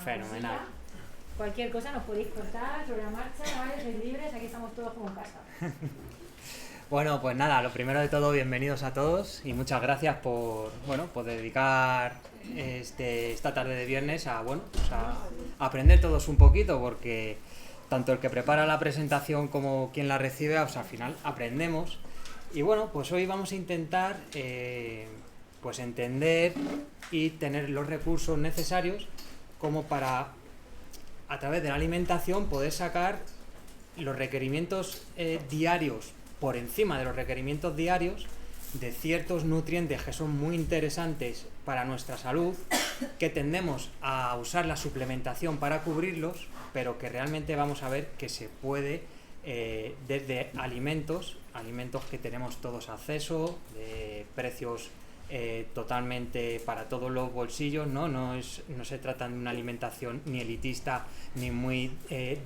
Fenomenal. cosilla. Cualquier cosa nos podéis contar sobre la marcha, ¿vale? Sois libres, aquí estamos todos como en casa. Bueno, pues nada, lo primero de todo, bienvenidos a todos y muchas gracias por, bueno, por dedicar esta tarde de viernes a, bueno, pues a aprender todos un poquito, porque tanto el que prepara la presentación como quien la recibe, pues al final aprendemos. Y bueno, pues hoy vamos a intentar pues entender y tener los recursos necesarios como para, a través de la alimentación, poder sacar los requerimientos diarios por encima de los requerimientos diarios de ciertos nutrientes que son muy interesantes para nuestra salud, que tendemos a usar la suplementación para cubrirlos, pero que realmente vamos a ver que se puede desde alimentos que tenemos todos acceso, de precios totalmente para todos los bolsillos, no se trata de una alimentación ni elitista ni muy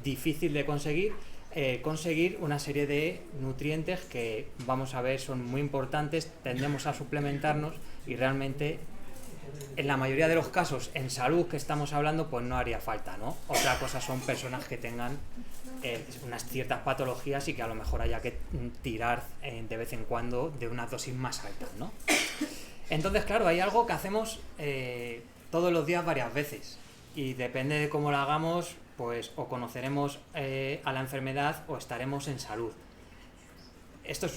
difícil de conseguir una serie de nutrientes que vamos a ver son muy importantes, tendemos a suplementarnos y realmente en la mayoría de los casos en salud que estamos hablando pues no haría falta, ¿no? Otra cosa son personas que tengan unas ciertas patologías y que a lo mejor haya que tirar de vez en cuando de unas dosis más altas, ¿no? Entonces, claro, hay algo que hacemos todos los días varias veces y depende de cómo lo hagamos, pues o conoceremos a la enfermedad o estaremos en salud. Esto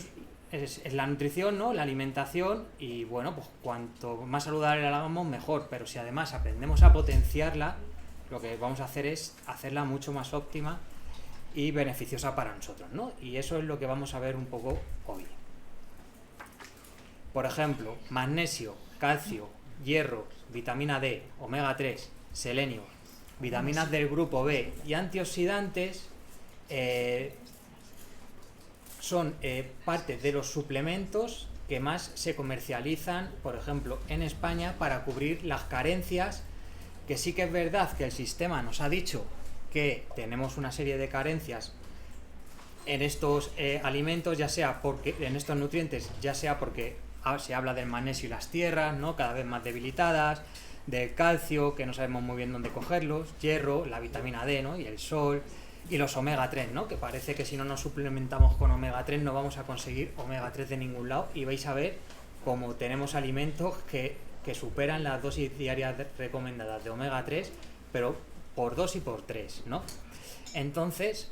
es la nutrición, ¿no? La alimentación, y bueno, pues cuanto más saludable la hagamos, mejor, pero si además aprendemos a potenciarla, lo que vamos a hacer es hacerla mucho más óptima y beneficiosa para nosotros, ¿no? Y eso es lo que vamos a ver un poco hoy. Por ejemplo, magnesio, calcio, hierro, vitamina D, omega 3, selenio, vitaminas del grupo B y antioxidantes son parte de los suplementos que más se comercializan, por ejemplo, en España, para cubrir las carencias, que sí que es verdad que el sistema nos ha dicho que tenemos una serie de carencias en estos alimentos, ya sea porque en estos nutrientes, ya sea porque se habla del magnesio y las tierras, ¿no? Cada vez más debilitadas, del calcio, que no sabemos muy bien dónde cogerlos, hierro, la vitamina D, ¿no? Y el sol, y los omega 3, ¿no? Que parece que si no nos suplementamos con omega 3 no vamos a conseguir omega 3 de ningún lado, y vais a ver cómo tenemos alimentos que superan las dosis diarias recomendadas de omega 3, pero por 2 y por 3, ¿no? Entonces,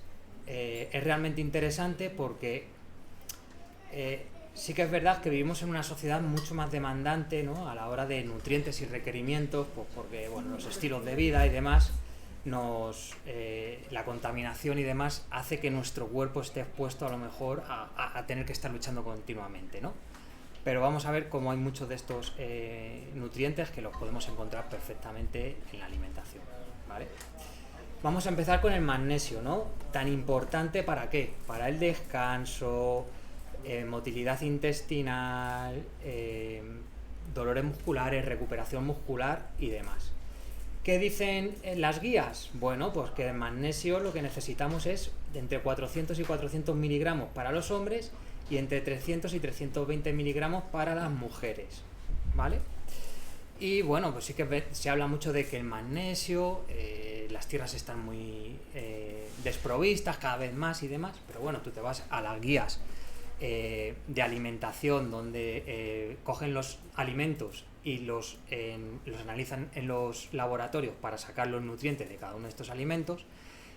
es realmente interesante porque sí que es verdad que vivimos en una sociedad mucho más demandante, ¿no? A la hora de nutrientes y requerimientos, pues porque bueno, los estilos de vida y demás, la contaminación y demás hace que nuestro cuerpo esté expuesto a lo mejor a tener que estar luchando continuamente, ¿no? Pero vamos a ver cómo hay muchos de estos nutrientes que los podemos encontrar perfectamente en la alimentación, ¿vale? Vamos a empezar con el magnesio, ¿no? Tan importante, ¿para qué? Para el descanso, motilidad intestinal, dolores musculares, recuperación muscular y demás. ¿Qué dicen las guías? Bueno, pues que el magnesio lo que necesitamos es de entre 400 y 400 miligramos para los hombres y entre 300 y 320 miligramos para las mujeres, ¿vale? Y bueno, pues sí que se habla mucho de que el magnesio, las tierras están muy desprovistas cada vez más y demás, pero bueno, tú te vas a las guías de alimentación donde cogen los alimentos y los analizan en los laboratorios para sacar los nutrientes de cada uno de estos alimentos,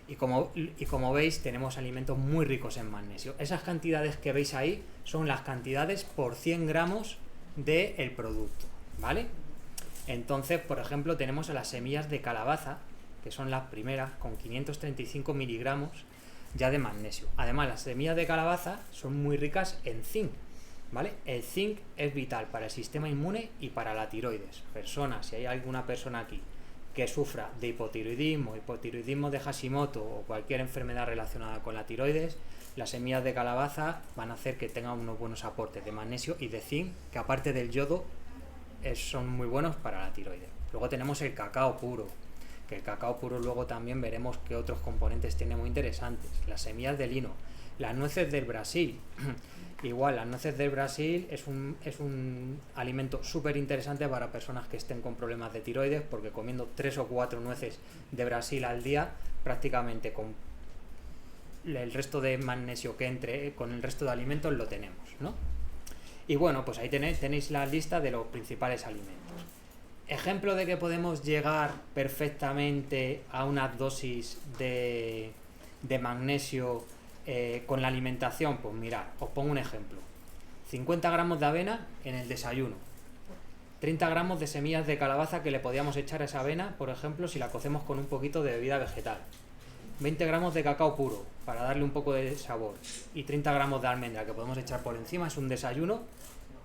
y como veis tenemos alimentos muy ricos en magnesio. Esas cantidades que veis ahí son las cantidades por 100 gramos del producto, ¿vale? Entonces, por ejemplo, tenemos a las semillas de calabaza, que son las primeras, con 535 miligramos ya de magnesio. Además, las semillas de calabaza son muy ricas en zinc, ¿vale? El zinc es vital para el sistema inmune y para la tiroides. Si hay alguna persona aquí que sufra de hipotiroidismo de Hashimoto o cualquier enfermedad relacionada con la tiroides, las semillas de calabaza van a hacer que tengan unos buenos aportes de magnesio y de zinc, que aparte del yodo son muy buenos para la tiroides. Luego tenemos el cacao puro, que el cacao puro luego también veremos que otros componentes tiene muy interesantes. Las semillas de lino, las nueces del Brasil. Igual, las nueces del Brasil es un alimento súper interesante para personas que estén con problemas de tiroides, porque comiendo 3 o 4 nueces de Brasil al día, prácticamente con el resto de magnesio que entre con el resto de alimentos lo tenemos, ¿no? Y bueno, pues ahí tenéis la lista de los principales alimentos. Ejemplo de que podemos llegar perfectamente a una dosis de magnesio con la alimentación. Pues mirad, os pongo un ejemplo. 50 gramos de avena en el desayuno. 30 gramos de semillas de calabaza que le podíamos echar a esa avena, por ejemplo, si la cocemos con un poquito de bebida vegetal. 20 gramos de cacao puro para darle un poco de sabor. Y 30 gramos de almendra que podemos echar por encima. Es un desayuno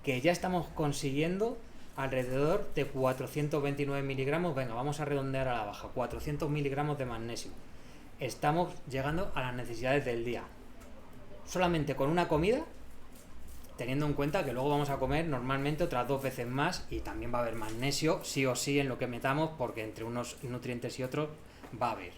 que ya estamos consiguiendo alrededor de 429 miligramos, venga, vamos a redondear a la baja, 400 miligramos de magnesio. Estamos llegando a las necesidades del día. Solamente con una comida, teniendo en cuenta que luego vamos a comer normalmente otras 2 veces más y también va a haber magnesio, sí o sí, en lo que metamos, porque entre unos nutrientes y otros va a haber.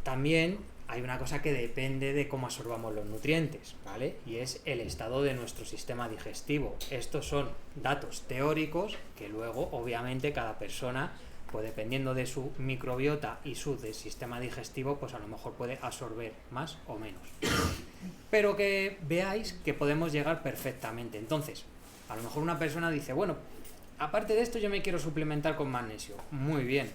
También hay una cosa que depende de cómo absorbamos los nutrientes, ¿vale? Y es el estado de nuestro sistema digestivo. Estos son datos teóricos que luego, obviamente, cada persona, pues dependiendo de su microbiota y su sistema digestivo, pues a lo mejor puede absorber más o menos. Pero que veáis que podemos llegar perfectamente. Entonces, a lo mejor una persona dice, bueno, aparte de esto yo me quiero suplementar con magnesio. Muy bien.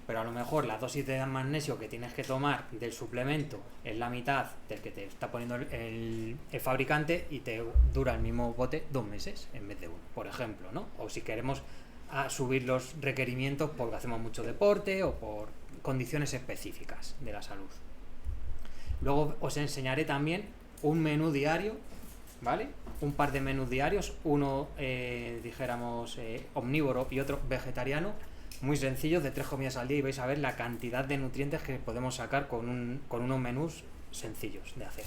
Pero a lo mejor la dosis de magnesio que tienes que tomar del suplemento es la mitad del que te está poniendo el fabricante y te dura el mismo bote 2 meses en vez de 1, por ejemplo, ¿no? O si queremos subir los requerimientos porque hacemos mucho deporte o por condiciones específicas de la salud. Luego os enseñaré también un menú diario, ¿vale? Un par de menús diarios, uno, dijéramos, omnívoro y otro vegetariano, muy sencillos, de 3 comidas al día, y vais a ver la cantidad de nutrientes que podemos sacar con unos menús sencillos de hacer.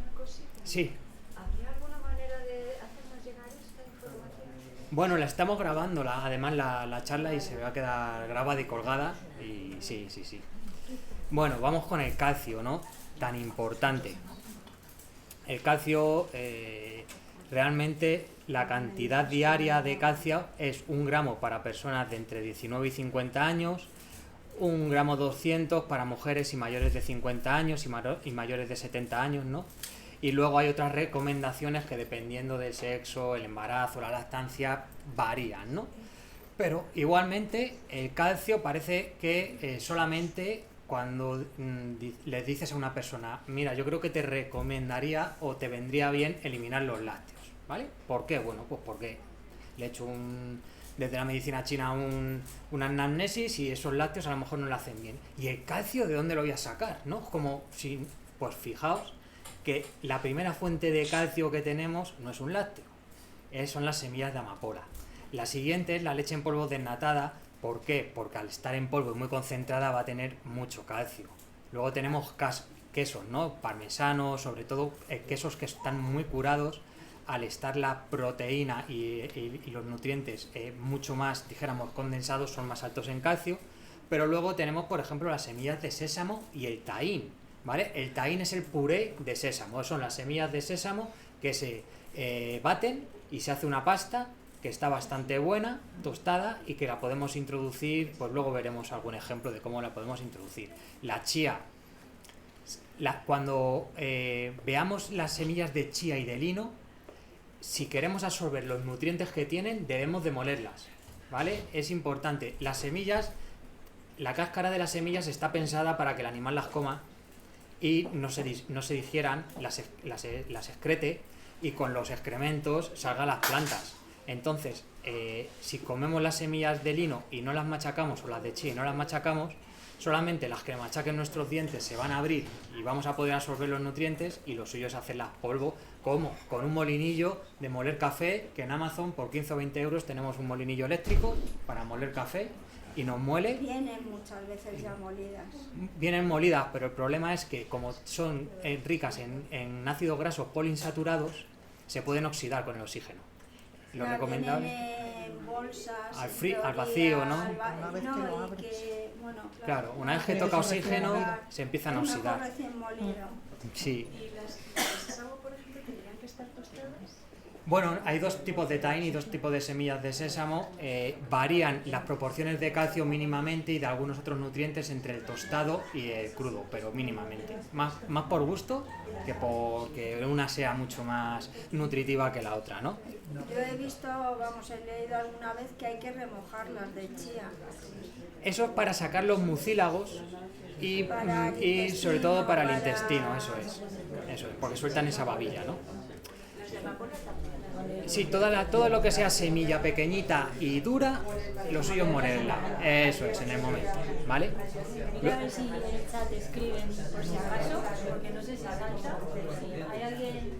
Una cosita. Sí. ¿Habría alguna manera de hacernos llegar esta información? Bueno, la estamos grabando, además la charla, y se va a quedar grabada y colgada, y sí. Bueno, vamos con el calcio, ¿no? Tan importante. El calcio, realmente la cantidad diaria de calcio es 1 gramo para personas de entre 19 y 50 años, 1 gramo 200 para mujeres y mayores de 50 años y mayores de 70 años, ¿no? Y luego hay otras recomendaciones que dependiendo del sexo, el embarazo, la lactancia, varían, ¿no? Pero igualmente el calcio parece que solamente cuando le dices a una persona, mira, yo creo que te recomendaría o te vendría bien eliminar los lácteos, ¿vale? ¿Por qué? Bueno, pues porque le he hecho desde la medicina china una anamnesis y esos lácteos a lo mejor no le hacen bien. ¿Y el calcio de dónde lo voy a sacar? ¿No? Como si, pues fijaos que la primera fuente de calcio que tenemos no es un lácteo, son las semillas de amapola. La siguiente es la leche en polvo desnatada. ¿Por qué? Porque al estar en polvo y muy concentrada va a tener mucho calcio. Luego tenemos quesos, ¿no? Parmesanos, sobre todo quesos que están muy curados. Al estar la proteína y los nutrientes mucho más, dijéramos, condensados, son más altos en calcio. Pero luego tenemos, por ejemplo, las semillas de sésamo y el tahín, ¿vale? El tahín es el puré de sésamo. Son las semillas de sésamo que se baten y se hace una pasta que está bastante buena, tostada, y que la podemos introducir, pues luego veremos algún ejemplo de cómo la podemos introducir. La chía, cuando veamos las semillas de chía y de lino, si queremos absorber los nutrientes que tienen, debemos de molerlas, ¿vale? Es importante. Las semillas, la cáscara de las semillas está pensada para que el animal las coma y no se digieran, las excrete, y con los excrementos salgan las plantas. Entonces, si comemos las semillas de lino y no las machacamos, o las de chía y no las machacamos, solamente las que machaquen nuestros dientes se van a abrir y vamos a poder absorber los nutrientes, y lo suyo es hacerlas polvo, como con un molinillo de moler café, que en Amazon por 15 o 20 euros tenemos un molinillo eléctrico para moler café y nos muele. Vienen muchas veces ya molidas. Vienen molidas, pero el problema es que como son ricas en ácidos grasos poliinsaturados, se pueden oxidar con el oxígeno. Lo recomendable. Vienen en bolsas. Al en frío, al teoría, vacío, ¿no? Una vez que no, lo y abres. que, bueno, Claro, una vez que Tiene toca que ser recién oxígeno molido. se empiezan a es mejor oxidar. recién molido. Sí. ¿Y las sésamo, por ejemplo, tendrían que estar tostadas? Bueno, hay dos tipos de tahín y dos tipos de semillas de sésamo. Varían las proporciones de calcio mínimamente y de algunos otros nutrientes entre el tostado y el crudo, pero mínimamente. Más por gusto que porque una sea mucho más nutritiva que la otra, ¿no? Yo he visto, vamos, he leído alguna vez que hay que remojarlas de chía. Eso es para sacar los mucílagos y sobre todo para el intestino, eso es, porque sueltan esa babilla, ¿no? Sí, todo lo que sea semilla pequeñita y dura, lo suyo es molerla, eso es, en el momento, ¿vale? Mira a ver si en el chat escriben por si acaso, porque no sé si salta. Si hay alguien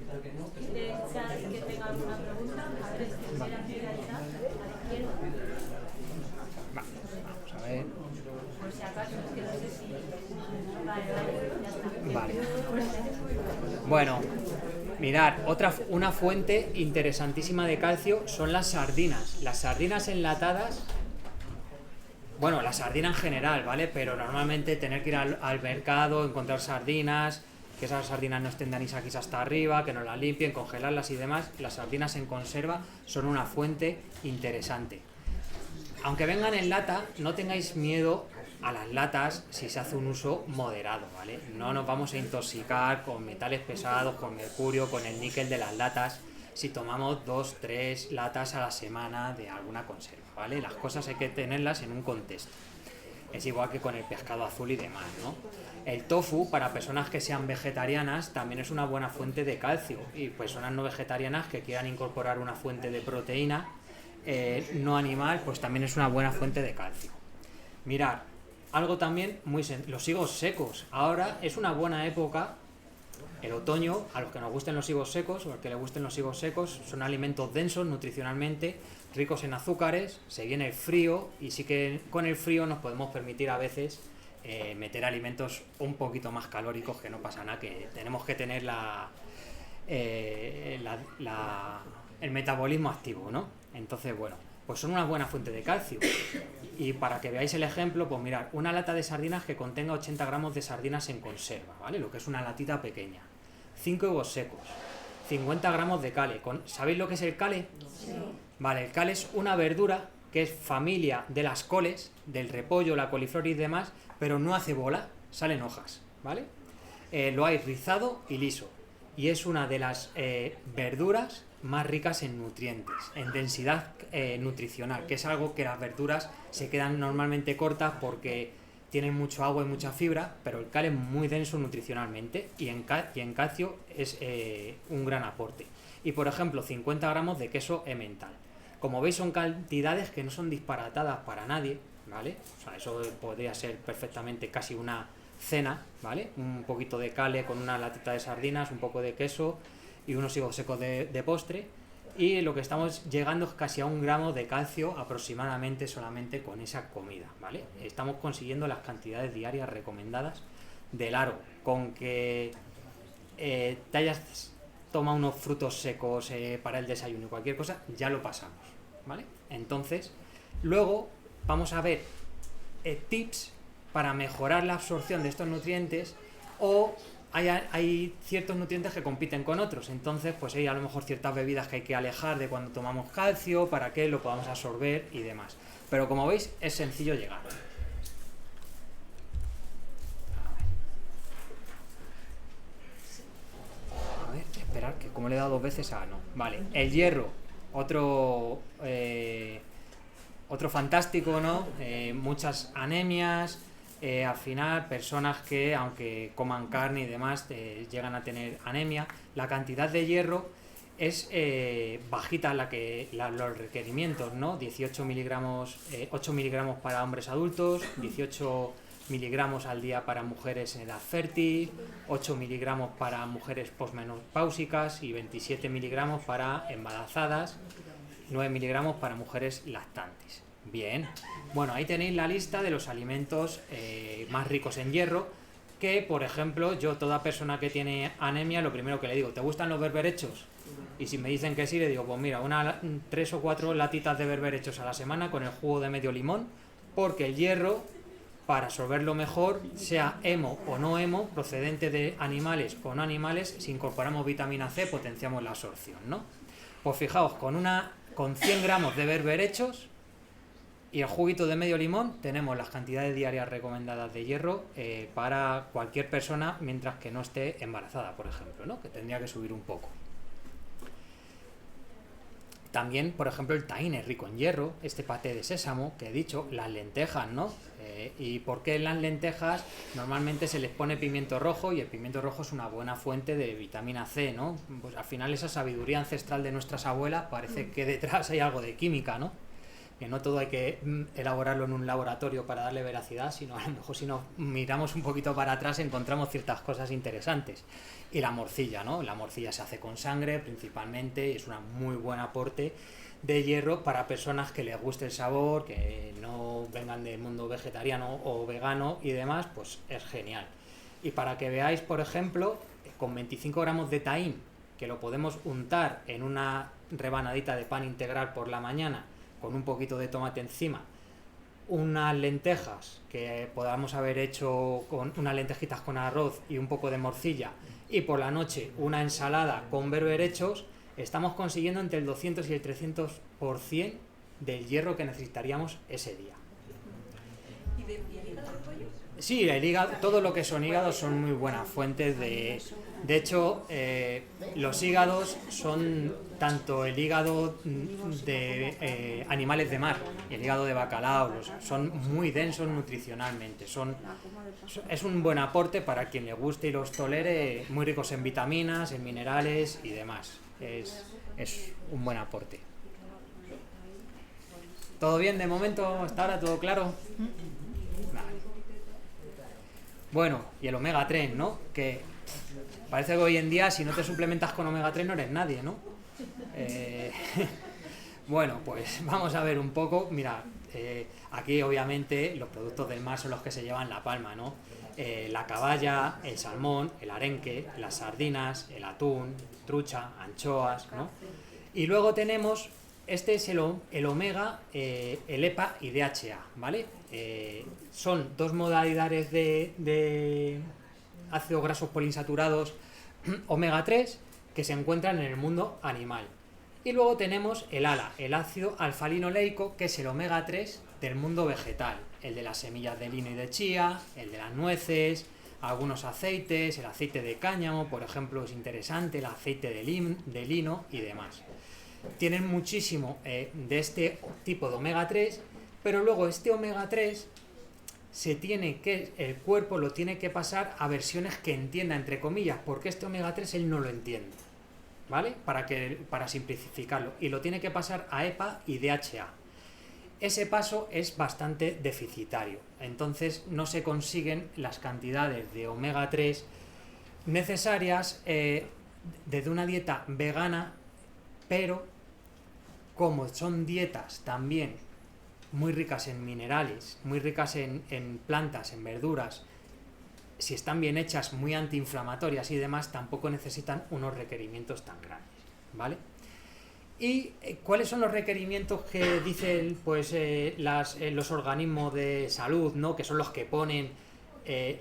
del chat que tenga alguna pregunta, a ver, si la mira el chat, a la izquierda, Vamos a ver. por si acaso, es que no sé si... Vale, ya está. Vale. Bueno, mirad, una fuente interesantísima de calcio son las sardinas. Las sardinas enlatadas, bueno, la sardina en general, ¿vale? Pero normalmente tener que ir al mercado, encontrar sardinas, que esas sardinas no estén de anisakis hasta arriba, que nos las limpien, congelarlas y demás. Las sardinas en conserva son una fuente interesante. Aunque vengan en lata, no tengáis miedo a las latas si se hace un uso moderado, ¿vale? No nos vamos a intoxicar con metales pesados, con mercurio, con el níquel de las latas, si tomamos 2-3 latas a la semana de alguna conserva, ¿vale? Las cosas hay que tenerlas en un contexto. Es igual que con el pescado azul y demás, ¿no? El tofu, para personas que sean vegetarianas, también es una buena fuente de calcio, y personas no vegetarianas que quieran incorporar una fuente de proteína no animal, pues también es una buena fuente de calcio. Mirad, algo también muy sencillo, los higos secos. Ahora es una buena época, el otoño, a los que nos gusten los higos secos o a los que les gusten los higos secos, son alimentos densos nutricionalmente, ricos en azúcares, se viene el frío y sí que con el frío nos podemos permitir a veces meter alimentos un poquito más calóricos, que no pasa nada, que tenemos que tener el metabolismo activo, ¿no? Entonces, bueno, pues son una buena fuente de calcio. Y para que veáis el ejemplo, pues mirad, una lata de sardinas que contenga 80 gramos de sardinas en conserva, ¿vale? Lo que es una latita pequeña. 5 higos secos, 50 gramos de cale. ¿Sabéis lo que es el cale? Sí. Vale, el cale es una verdura que es familia de las coles, del repollo, la coliflor y demás, pero no hace bola, salen hojas, ¿vale? Lo hay rizado y liso. Y es una de las verduras más ricas en nutrientes, en densidad nutricional, que es algo que las verduras se quedan normalmente cortas porque tienen mucho agua y mucha fibra, pero el cal es muy denso nutricionalmente y en calcio es un gran aporte. Y por ejemplo, 50 gramos de queso emmental. Como veis, son cantidades que no son disparatadas para nadie, ¿vale? O sea, eso podría ser perfectamente casi una cena, ¿vale? Un poquito de cale con una latita de sardinas, un poco de queso y unos higos secos de postre, y lo que estamos llegando es casi a 1 gramo de calcio aproximadamente solamente con esa comida, ¿vale? Estamos consiguiendo las cantidades diarias recomendadas de largo. Con que te hayas tomado unos frutos secos para el desayuno y cualquier cosa, ya lo pasamos, ¿vale? Entonces, luego vamos a ver tips para mejorar la absorción de estos nutrientes, o hay ciertos nutrientes que compiten con otros, entonces pues hay a lo mejor ciertas bebidas que hay que alejar de cuando tomamos calcio para que lo podamos absorber y demás. Pero como veis, es sencillo llegar. A ver, esperar, que como le he dado 2 veces no. Vale, el hierro, otro fantástico, ¿no? Muchas anemias. Al final, personas que, aunque coman carne y demás, llegan a tener anemia. La cantidad de hierro es bajita los requerimientos, ¿no? 18 miligramos, 8 miligramos para hombres adultos, 18 miligramos al día para mujeres en edad fértil, 8 miligramos para mujeres posmenopáusicas y 27 miligramos para embarazadas, 9 miligramos para mujeres lactantes. Bien, bueno, ahí tenéis la lista de los alimentos más ricos en hierro, que por ejemplo, yo, toda persona que tiene anemia, lo primero que le digo, ¿te gustan los berberechos? Y si me dicen que sí, le digo, pues mira, 3 o 4 latitas de berberechos a la semana con el jugo de medio limón, porque el hierro, para absorberlo mejor, sea hemo o no hemo, procedente de animales o no animales, si incorporamos vitamina C, potenciamos la absorción, ¿no? Pues fijaos, con 100 gramos de berberechos y el juguito de medio limón, tenemos las cantidades diarias recomendadas de hierro para cualquier persona mientras que no esté embarazada, por ejemplo, ¿no? Que tendría que subir un poco. También, por ejemplo, el tahín es rico en hierro, este paté de sésamo que he dicho, las lentejas, ¿no? ¿Y por qué en las lentejas normalmente se les pone pimiento rojo? Y el pimiento rojo es una buena fuente de vitamina C, ¿no? Pues al final esa sabiduría ancestral de nuestras abuelas parece que detrás hay algo de química, ¿no? Que no todo hay que elaborarlo en un laboratorio para darle veracidad, sino a lo mejor si nos miramos un poquito para atrás encontramos ciertas cosas interesantes. Y la morcilla, ¿no? La morcilla se hace con sangre principalmente y es un muy buen aporte de hierro para personas que les guste el sabor, que no vengan del mundo vegetariano o vegano y demás, pues es genial. Y para que veáis, por ejemplo, con 25 gramos de tahín, que lo podemos untar en una rebanadita de pan integral por la mañana, con un poquito de tomate encima, unas lentejas que podamos haber hecho con unas lentejitas con arroz y un poco de morcilla, y por la noche una ensalada con berberechos, estamos consiguiendo entre el 200 y el 300% del hierro que necesitaríamos ese día. ¿Y el hígado de pollo? Sí, el hígado, todo lo que son hígados son muy buenas fuentes de... De hecho, los hígados son tanto el hígado de animales de mar y el hígado de bacalao, son muy densos nutricionalmente, es un buen aporte para quien le guste y los tolere, muy ricos en vitaminas, en minerales y demás. Es un buen aporte. ¿Todo bien de momento? ¿Hasta ahora todo claro? Vale. Bueno, y el omega 3, ¿no? Que parece que hoy en día si no te suplementas con omega 3 no eres nadie, ¿no? Bueno, pues vamos a ver un poco. Mira, aquí obviamente los productos del mar son los que se llevan la palma, ¿no? La caballa, el salmón, el arenque, las sardinas, el atún, trucha, anchoas, ¿no? Y luego tenemos, este es el omega, el EPA y DHA, ¿vale? Son dos modalidades de ácidos grasos poliinsaturados omega 3 que se encuentran en el mundo animal. Y luego tenemos el ALA, el ácido alfa-linoleico, que es el omega 3 del mundo vegetal, el de las semillas de lino y de chía, el de las nueces, algunos aceites, el aceite de cáñamo, por ejemplo, es interesante, el aceite de lino y demás. Tienen muchísimo de este tipo de omega 3, pero luego este omega 3 el cuerpo lo tiene que pasar a versiones que entienda, entre comillas, porque este omega 3 él no lo entiende, ¿vale? Para simplificarlo, y lo tiene que pasar a EPA y DHA. Ese paso es bastante deficitario, entonces no se consiguen las cantidades de omega 3 necesarias desde una dieta vegana, pero como son dietas también muy ricas en minerales, muy ricas en plantas, en verduras, si están bien hechas, muy antiinflamatorias y demás, tampoco necesitan unos requerimientos tan grandes, ¿vale? ¿Y cuáles son los requerimientos que dicen pues, los organismos de salud, ¿no? Que son los que ponen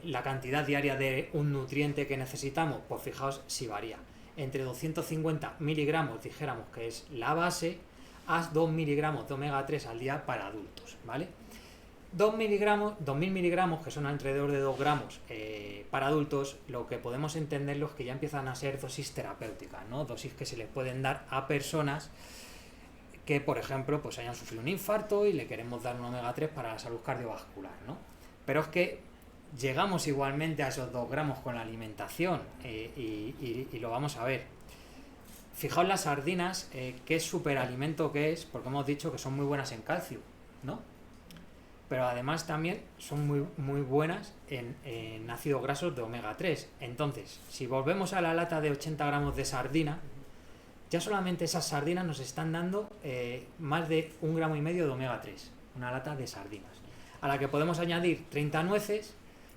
la cantidad diaria de un nutriente que necesitamos? Pues fijaos si varía. Entre 250 miligramos, dijéramos que es la base, a 2 miligramos de omega 3 al día para adultos, ¿vale? 2000 miligramos, que son alrededor de 2 gramos para adultos, lo que podemos entenderlo es que ya empiezan a ser dosis terapéuticas, ¿no? Dosis que se les pueden dar a personas que, por ejemplo, pues hayan sufrido un infarto y le queremos dar un omega 3 para la salud cardiovascular, ¿no? Pero es que llegamos igualmente a esos 2 gramos con la alimentación y lo vamos a ver. Fijaos las sardinas, qué superalimento que es, porque hemos dicho que son muy buenas en calcio, ¿no? Pero además también son muy buenas en ácidos grasos de omega 3. Entonces, si volvemos a la lata de 80 gramos de sardina, ya solamente esas sardinas nos están dando más de 1,5 gramos de omega 3, una lata de sardinas, a la que podemos añadir 30 nueces,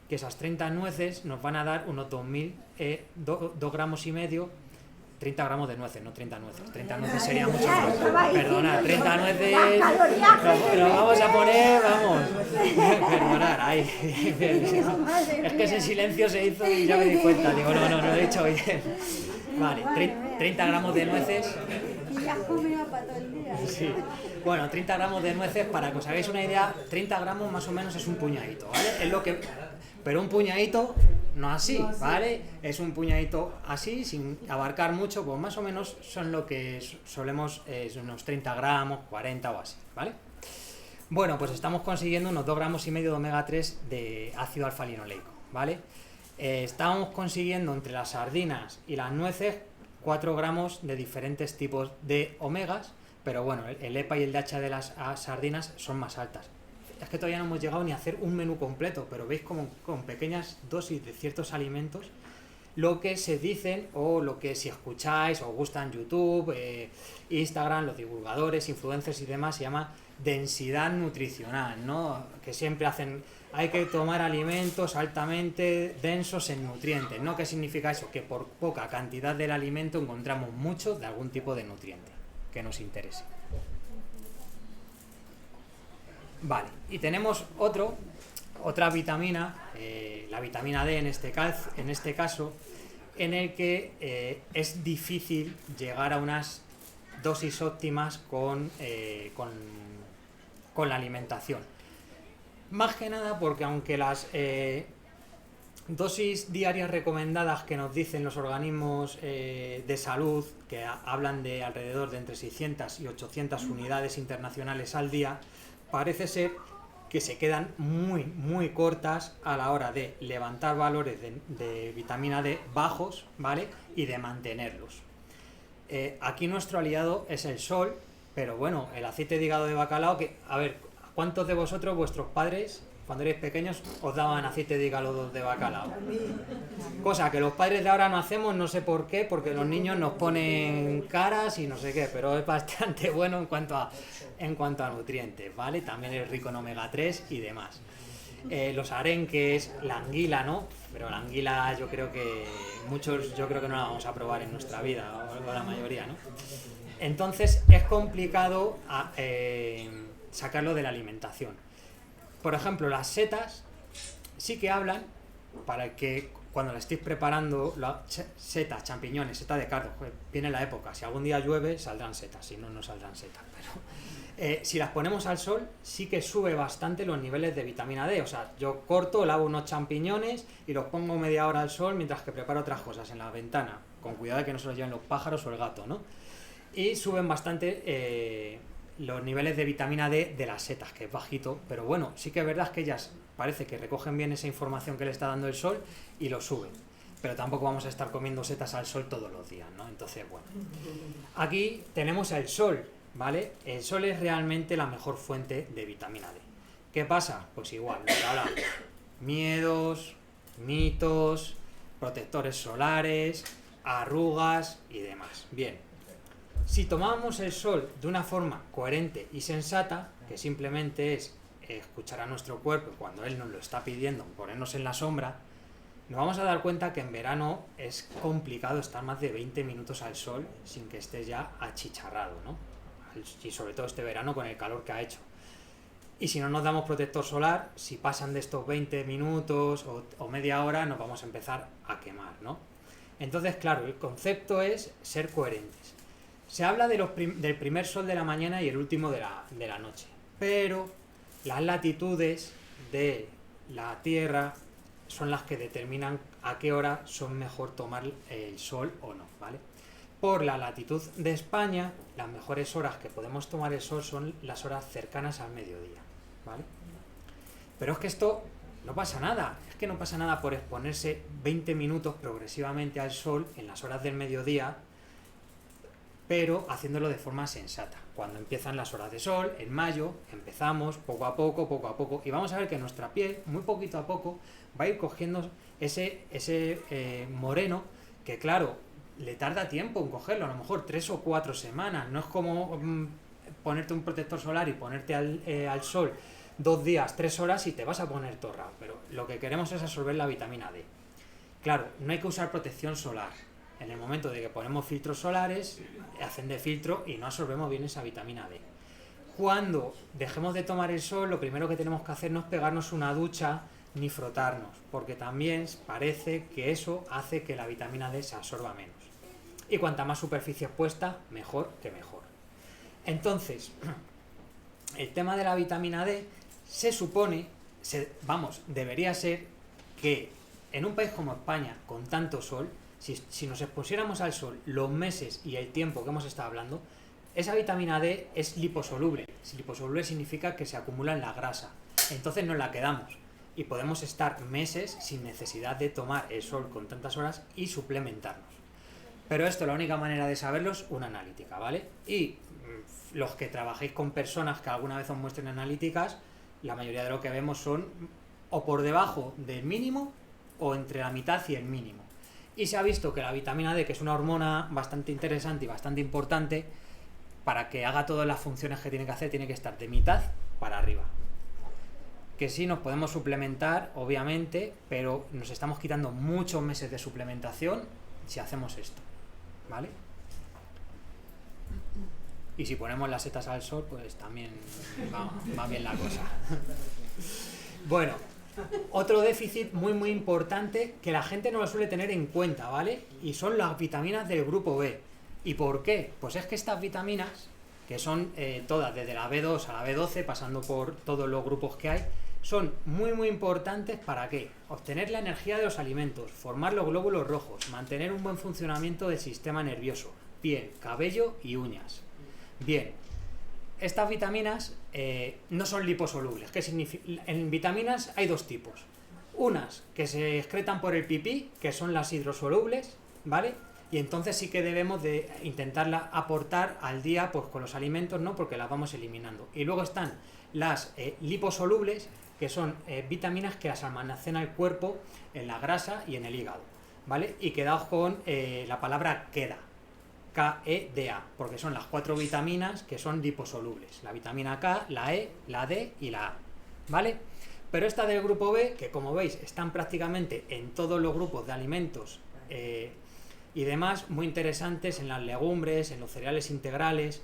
que esas 30 nueces nos van a dar unos 2 gramos y medio 30 gramos de nueces, no 30 nueces. 30 nueces sería mucho más. Perdonad, 30 nueces. Lo vamos a poner, vamos. Perdonad, ay. Es que ese silencio se hizo y ya me di cuenta. Digo, no lo he dicho bien. Vale, 30 gramos de nueces. Y ya has comido para todo el día. Sí. Bueno, 30 gramos de nueces, para que os hagáis una idea, 30 gramos más o menos es un puñadito, ¿vale? Es lo que... Pero un puñadito no así, ¿vale? Es un puñadito así, sin abarcar mucho, pues más o menos son lo que solemos, unos 30 gramos, 40 o así, ¿vale? Bueno, pues estamos consiguiendo unos 2,5 gramos de omega 3 de ácido alfa-linoleico, ¿vale? Estamos consiguiendo entre las sardinas y las nueces 4 gramos de diferentes tipos de omegas, pero bueno, el EPA y el DHA de las sardinas son más altas. Es que todavía no hemos llegado ni a hacer un menú completo, pero veis como con pequeñas dosis de ciertos alimentos lo que se dicen, o lo que si escucháis o os gusta en YouTube, Instagram, los divulgadores, influencers y demás, se llama densidad nutricional, ¿no? Que siempre hay que tomar alimentos altamente densos en nutrientes, ¿no? ¿Qué significa eso? Que por poca cantidad del alimento encontramos mucho de algún tipo de nutriente que nos interese. Vale, y tenemos otra vitamina, la vitamina D en este caso, en el que es difícil llegar a unas dosis óptimas con la alimentación. Más que nada porque aunque las dosis diarias recomendadas que nos dicen los organismos de salud, que hablan de alrededor de entre 600 y 800 unidades internacionales al día, parece ser que se quedan muy cortas a la hora de levantar valores de vitamina D bajos, ¿vale? Y de mantenerlos. Aquí nuestro aliado es el sol, pero bueno, el aceite de hígado de bacalao, que, a ver, ¿cuántos de vosotros, vuestros padres, cuando erais pequeños, os daban aceite de hígado de bacalao? Cosa que los padres de ahora no hacemos, no sé por qué, porque los niños nos ponen caras y no sé qué, pero es bastante bueno en cuanto a nutrientes, ¿vale? También es rico en omega 3 y demás. Los arenques, la anguila, ¿no? Pero la anguila yo creo que no la vamos a probar en nuestra vida, o la mayoría, ¿no? Entonces es complicado sacarlo de la alimentación. Por ejemplo, las setas sí que hablan para que cuando la estéis preparando, setas, champiñones, seta de cardo, pues viene la época, si algún día llueve saldrán setas, si no, no saldrán setas, pero si las ponemos al sol sí que sube bastante los niveles de vitamina D. O sea, yo corto, lavo unos champiñones y los pongo media hora al sol mientras que preparo otras cosas en la ventana, con cuidado de que no se los lleven los pájaros o el gato, ¿no? Y suben bastante los niveles de vitamina D de las setas, que es bajito, pero bueno, sí que es verdad que ellas parece que recogen bien esa información que le está dando el sol y lo suben, pero tampoco vamos a estar comiendo setas al sol todos los días, ¿no? Entonces, bueno, aquí tenemos el sol, ¿vale? El sol es realmente la mejor fuente de vitamina D. ¿Qué pasa? Pues igual, lo que hablamos, miedos, mitos, protectores solares, arrugas y demás. Bien. Si tomamos el sol de una forma coherente y sensata, que simplemente es escuchar a nuestro cuerpo cuando él nos lo está pidiendo, ponernos en la sombra, nos vamos a dar cuenta que en verano es complicado estar más de 20 minutos al sol sin que estés ya achicharrado, ¿no? Y sobre todo este verano con el calor que ha hecho. Y si no nos damos protector solar, si pasan de estos 20 minutos o media hora, nos vamos a empezar a quemar, ¿no? Entonces, claro, el concepto es ser coherentes. Se habla del primer sol de la mañana y el último de la noche, pero las latitudes de la Tierra son las que determinan a qué hora son mejor tomar el sol o no, ¿vale? Por la latitud de España, las mejores horas que podemos tomar el sol son las horas cercanas al mediodía, ¿vale? Pero es que esto no pasa nada, es que no pasa nada por exponerse 20 minutos progresivamente al sol en las horas del mediodía, pero haciéndolo de forma sensata. Cuando empiezan las horas de sol, en mayo, empezamos poco a poco, y vamos a ver que nuestra piel, muy poquito a poco, va a ir cogiendo ese moreno, que claro, le tarda tiempo en cogerlo, a lo mejor 3 o 4 semanas, no es como ponerte un protector solar y ponerte al sol 2 días, 3 horas y te vas a poner torra, pero lo que queremos es absorber la vitamina D. Claro, no hay que usar protección solar, En el momento de que ponemos filtros solares, hacen de filtro y no absorbemos bien esa vitamina D. Cuando dejemos de tomar el sol, lo primero que tenemos que hacer no es pegarnos una ducha ni frotarnos, porque también parece que eso hace que la vitamina D se absorba menos. Y cuanta más superficie expuesta, mejor que mejor. Entonces, el tema de la vitamina D se supone, debería ser que en un país como España, con tanto sol, si nos expusiéramos al sol los meses y el tiempo que hemos estado hablando, esa vitamina D es liposoluble. Liposoluble significa que se acumula en la grasa. Entonces nos la quedamos y podemos estar meses sin necesidad de tomar el sol con tantas horas y suplementarnos. Pero esto, la única manera de saberlo es una analítica, ¿vale? Y los que trabajéis con personas que alguna vez os muestren analíticas, la mayoría de lo que vemos son o por debajo del mínimo o entre la mitad y el mínimo. Y se ha visto que la vitamina D, que es una hormona bastante interesante y bastante importante, para que haga todas las funciones que tiene que hacer, tiene que estar de mitad para arriba. Que sí, nos podemos suplementar, obviamente, pero nos estamos quitando muchos meses de suplementación si hacemos esto, ¿vale? Y si ponemos las setas al sol, pues también va bien la cosa. Bueno, otro déficit muy importante que la gente no lo suele tener en cuenta, ¿vale? Y son las vitaminas del grupo B. ¿Y por qué? Pues es que estas vitaminas, que son todas, desde la B2 a la B12, pasando por todos los grupos que hay, son muy importantes para ¿qué? Obtener la energía de los alimentos, formar los glóbulos rojos, mantener un buen funcionamiento del sistema nervioso, piel, cabello y uñas. Bien, estas vitaminas no son liposolubles. ¿Qué significa? En vitaminas hay dos tipos. Unas que se excretan por el pipí, que son las hidrosolubles, ¿vale? Y entonces sí que debemos de intentarla aportar al día pues con los alimentos, ¿no? Porque las vamos eliminando. Y luego están las liposolubles, que son vitaminas que las almacena el cuerpo en la grasa y en el hígado, ¿vale? Y quedaos con la palabra queda, K-E-D-A, porque son las 4 vitaminas que son liposolubles. La vitamina K, la E, la D y la A, ¿vale? Pero esta del grupo B, que como veis están prácticamente en todos los grupos de alimentos y demás, muy interesantes en las legumbres, en los cereales integrales,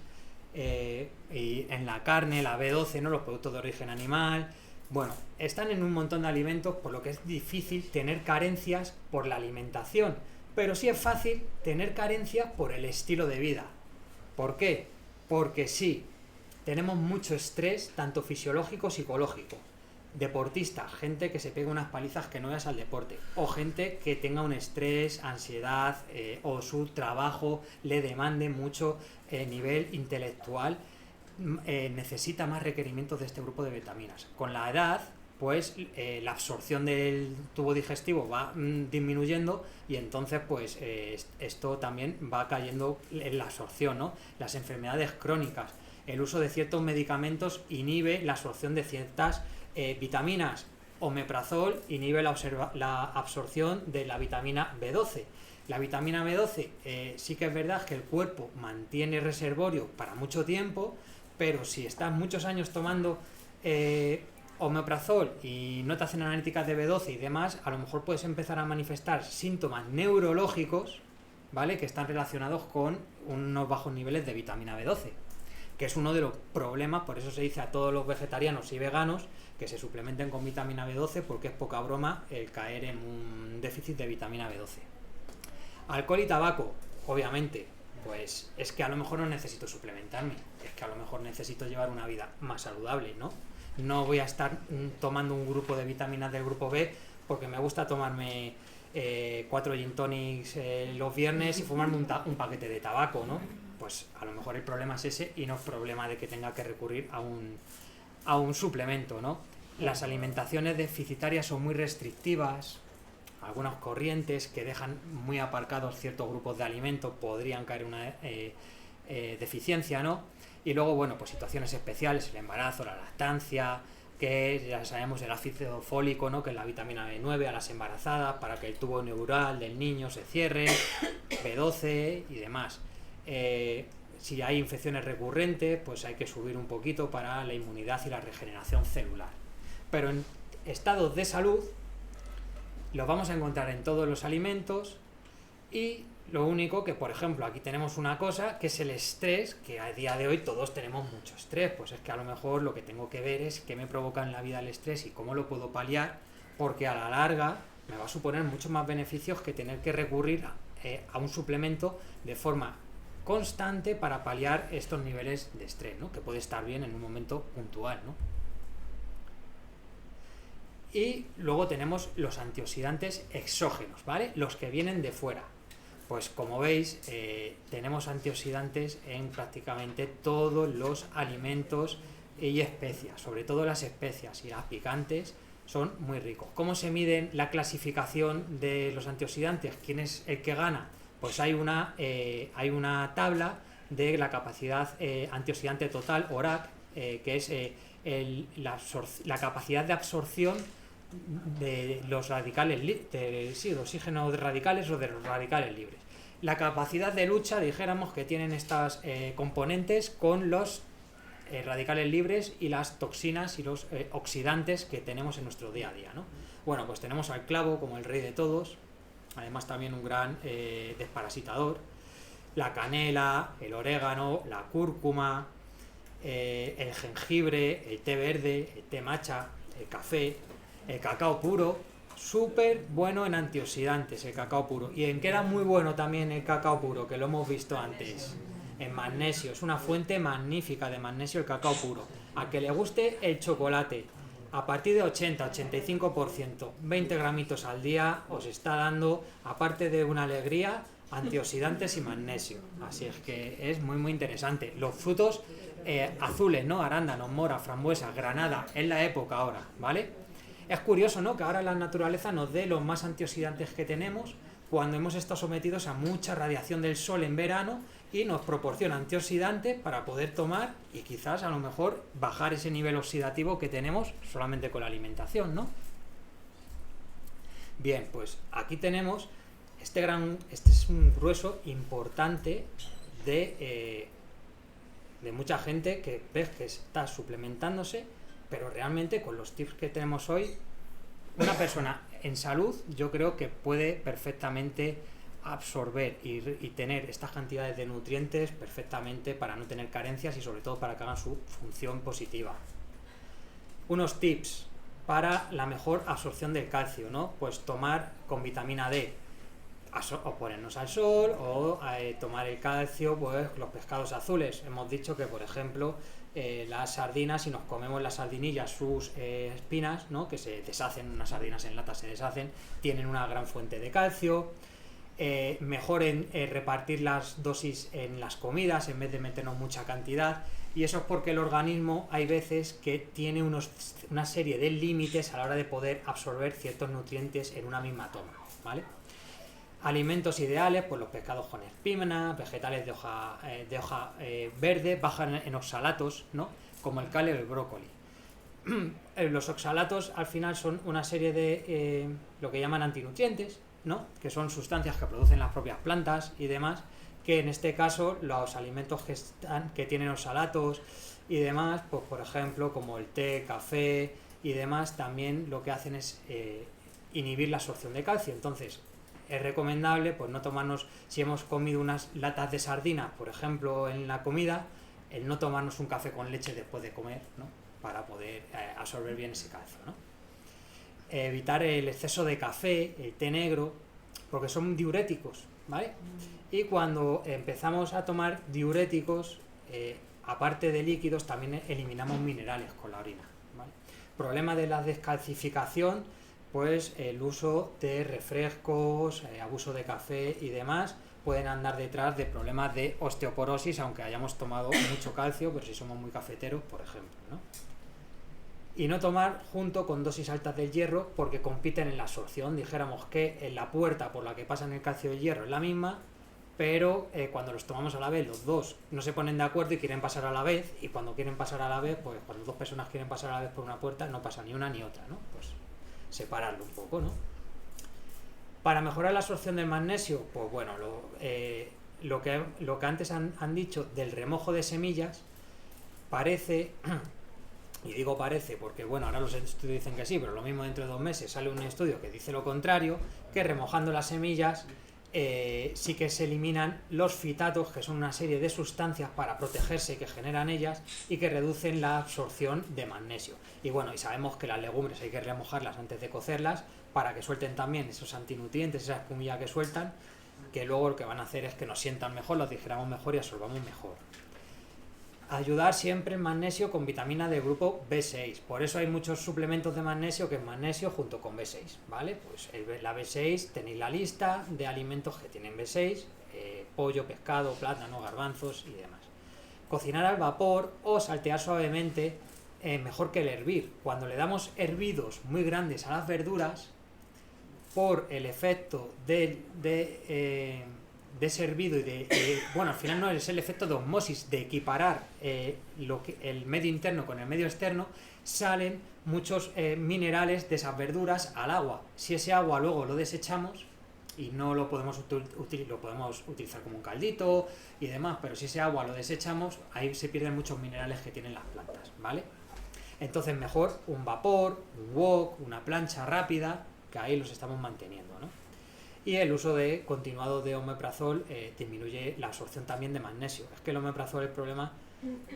y en la carne, la B12, ¿no? Los productos de origen animal. Bueno, están en un montón de alimentos, por lo que es difícil tener carencias por la alimentación, pero sí es fácil tener carencias por el estilo de vida. ¿Por qué? Porque sí, tenemos mucho estrés, tanto fisiológico como psicológico. Deportistas, gente que se pega unas palizas que no veas al deporte, o gente que tenga un estrés, ansiedad, o su trabajo le demande mucho nivel intelectual, necesita más requerimientos de este grupo de vitaminas. Con la edad, pues la absorción del tubo digestivo va disminuyendo y entonces pues esto también va cayendo en la absorción, ¿no? Las enfermedades crónicas, el uso de ciertos medicamentos inhibe la absorción de ciertas vitaminas. Omeprazol inhibe la absorción de la vitamina B12. La vitamina B12 sí que es verdad que el cuerpo mantiene reservorio para mucho tiempo, pero si estás muchos años tomando omeprazol y no te hacen analíticas de B12 y demás, a lo mejor puedes empezar a manifestar síntomas neurológicos, ¿vale? Que están relacionados con unos bajos niveles de vitamina B12, que es uno de los problemas. Por eso se dice a todos los vegetarianos y veganos que se suplementen con vitamina B12, porque es poca broma el caer en un déficit de vitamina B12. Alcohol y tabaco, obviamente, pues es que a lo mejor no necesito suplementarme, es que a lo mejor necesito llevar una vida más saludable, ¿no? No voy a estar tomando un grupo de vitaminas del grupo B porque me gusta tomarme 4 gin tonics los viernes y fumarme un paquete de tabaco, ¿no? Pues a lo mejor el problema es ese y no es problema de que tenga que recurrir a un suplemento, ¿no? Las alimentaciones deficitarias son muy restrictivas. Algunas corrientes que dejan muy aparcados ciertos grupos de alimentos podrían caer en una deficiencia, ¿no? Y luego, bueno, pues situaciones especiales, el embarazo, la lactancia, que ya sabemos el ácido fólico, ¿no? Que es la vitamina B9 a las embarazadas para que el tubo neural del niño se cierre, B12 y demás. Si hay infecciones recurrentes, pues hay que subir un poquito para la inmunidad y la regeneración celular. Pero en estados de salud los vamos a encontrar en todos los alimentos y Lo único que, por ejemplo, aquí tenemos una cosa que es el estrés, que a día de hoy todos tenemos mucho estrés. Pues es que a lo mejor lo que tengo que ver es qué me provoca en la vida el estrés y cómo lo puedo paliar, porque a la larga me va a suponer muchos más beneficios que tener que recurrir a un suplemento de forma constante para paliar estos niveles de estrés, ¿no? Que puede estar bien en un momento puntual, ¿no? Y luego tenemos los antioxidantes exógenos, ¿vale? Los que vienen de fuera. Pues como veis, tenemos antioxidantes en prácticamente todos los alimentos y especias, sobre todo las especias y las picantes son muy ricos. ¿Cómo se mide la clasificación de los antioxidantes? ¿Quién es el que gana? Pues hay una tabla de la capacidad antioxidante total, ORAC, que es la capacidad de absorción de los radicales, de oxígeno de radicales o de los radicales libres. La capacidad de lucha, dijéramos, que tienen estas componentes con los radicales libres y las toxinas y los oxidantes que tenemos en nuestro día a día, ¿no? Bueno, pues tenemos al clavo como el rey de todos, además también un gran desparasitador, la canela, el orégano, la cúrcuma, el jengibre, el té verde, el té matcha, el café, el cacao puro, súper bueno en antioxidantes el cacao puro. ¿Y en qué era muy bueno también el cacao puro? Que lo hemos visto antes. En magnesio, es una fuente magnífica de magnesio el cacao puro. A que le guste el chocolate, a partir de 80-85%, 20 gramitos al día os está dando, aparte de una alegría, antioxidantes y magnesio. Así es que es muy muy interesante. Los frutos azules, ¿no? Arándanos, mora, frambuesa, granada, es la época ahora, ¿vale? Es curioso, ¿no?, que ahora la naturaleza nos dé los más antioxidantes que tenemos cuando hemos estado sometidos a mucha radiación del sol en verano y nos proporciona antioxidantes para poder tomar y quizás a lo mejor bajar ese nivel oxidativo que tenemos solamente con la alimentación, ¿no? Bien, pues aquí tenemos este es un grueso importante de mucha gente que ves que está suplementándose, pero realmente con los tips que tenemos hoy, una persona en salud yo creo que puede perfectamente absorber y tener estas cantidades de nutrientes perfectamente para no tener carencias y sobre todo para que hagan su función positiva. Unos tips para la mejor absorción del calcio, ¿no? Pues tomar con vitamina D, o ponernos al sol, o tomar el calcio, pues los pescados azules. Hemos dicho que, por ejemplo, las sardinas, si nos comemos las sardinillas, sus espinas, ¿no?, que se deshacen, unas sardinas en lata se deshacen, tienen una gran fuente de calcio. Mejor en repartir las dosis en las comidas en vez de meternos mucha cantidad, y eso es porque el organismo hay veces que tiene una serie de límites a la hora de poder absorber ciertos nutrientes en una misma toma, ¿vale? Alimentos ideales, pues los pescados con espina, vegetales de hoja verde, bajan en oxalatos, ¿no?, como el cal y el brócoli. Los oxalatos al final son una serie de lo que llaman antinutrientes, ¿no?, que son sustancias que producen las propias plantas y demás, que en este caso los alimentos que tienen oxalatos y demás, pues por ejemplo como el té, café y demás, también lo que hacen es inhibir la absorción de calcio. Entonces es recomendable pues no tomarnos, si hemos comido unas latas de sardinas, por ejemplo, en la comida, el no tomarnos un café con leche después de comer, ¿no?, para poder absorber bien ese calcio, ¿no? Evitar el exceso de café, el té negro, porque son diuréticos, ¿vale? Y cuando empezamos a tomar diuréticos, aparte de líquidos, también eliminamos minerales con la orina, ¿vale? Problema de la descalcificación, pues el uso de refrescos, abuso de café y demás, pueden andar detrás de problemas de osteoporosis, aunque hayamos tomado mucho calcio, pero si somos muy cafeteros, por ejemplo, ¿no? Y no tomar junto con dosis altas del hierro, porque compiten en la absorción. Dijéramos que en la puerta por la que pasan el calcio y el hierro es la misma, pero cuando los tomamos a la vez, los dos no se ponen de acuerdo y quieren pasar a la vez, y cuando quieren pasar a la vez, pues cuando dos personas quieren pasar a la vez por una puerta, no pasa ni una ni otra, ¿no? Pues separarlo un poco, ¿no? Para mejorar la absorción del magnesio, pues bueno, lo que antes han dicho del remojo de semillas, parece, y digo parece porque bueno, ahora los estudios dicen que sí, pero lo mismo dentro de 2 meses sale un estudio que dice lo contrario, que remojando las semillas sí que se eliminan los fitatos, que son una serie de sustancias para protegerse que generan ellas y que reducen la absorción de magnesio. Y bueno, y sabemos que las legumbres hay que remojarlas antes de cocerlas para que suelten también esos antinutrientes, esa espumilla que sueltan, que luego lo que van a hacer es que nos sientan mejor, los digeramos mejor y absorbamos mejor. Ayudar siempre en magnesio con vitamina de grupo B6, por eso hay muchos suplementos de magnesio que es magnesio junto con B6, ¿vale? Pues la B6 tenéis la lista de alimentos que tienen B6, pollo, pescado, plátano, garbanzos y demás. Cocinar al vapor o saltear suavemente, mejor que el hervir. Cuando le damos hervidos muy grandes a las verduras, por el efecto de ese hervido y bueno, al final no es el efecto de osmosis, de equiparar el medio interno con el medio externo, salen muchos minerales de esas verduras al agua. Si ese agua luego lo desechamos y no lo podemos utilizar como un caldito y demás, pero si ese agua lo desechamos, ahí se pierden muchos minerales que tienen las plantas, ¿vale? Entonces mejor un vapor, un wok, una plancha rápida, que ahí los estamos manteniendo, ¿no? Y el uso continuado de omeprazol disminuye la absorción también de magnesio. Es que el omeprazol, el problema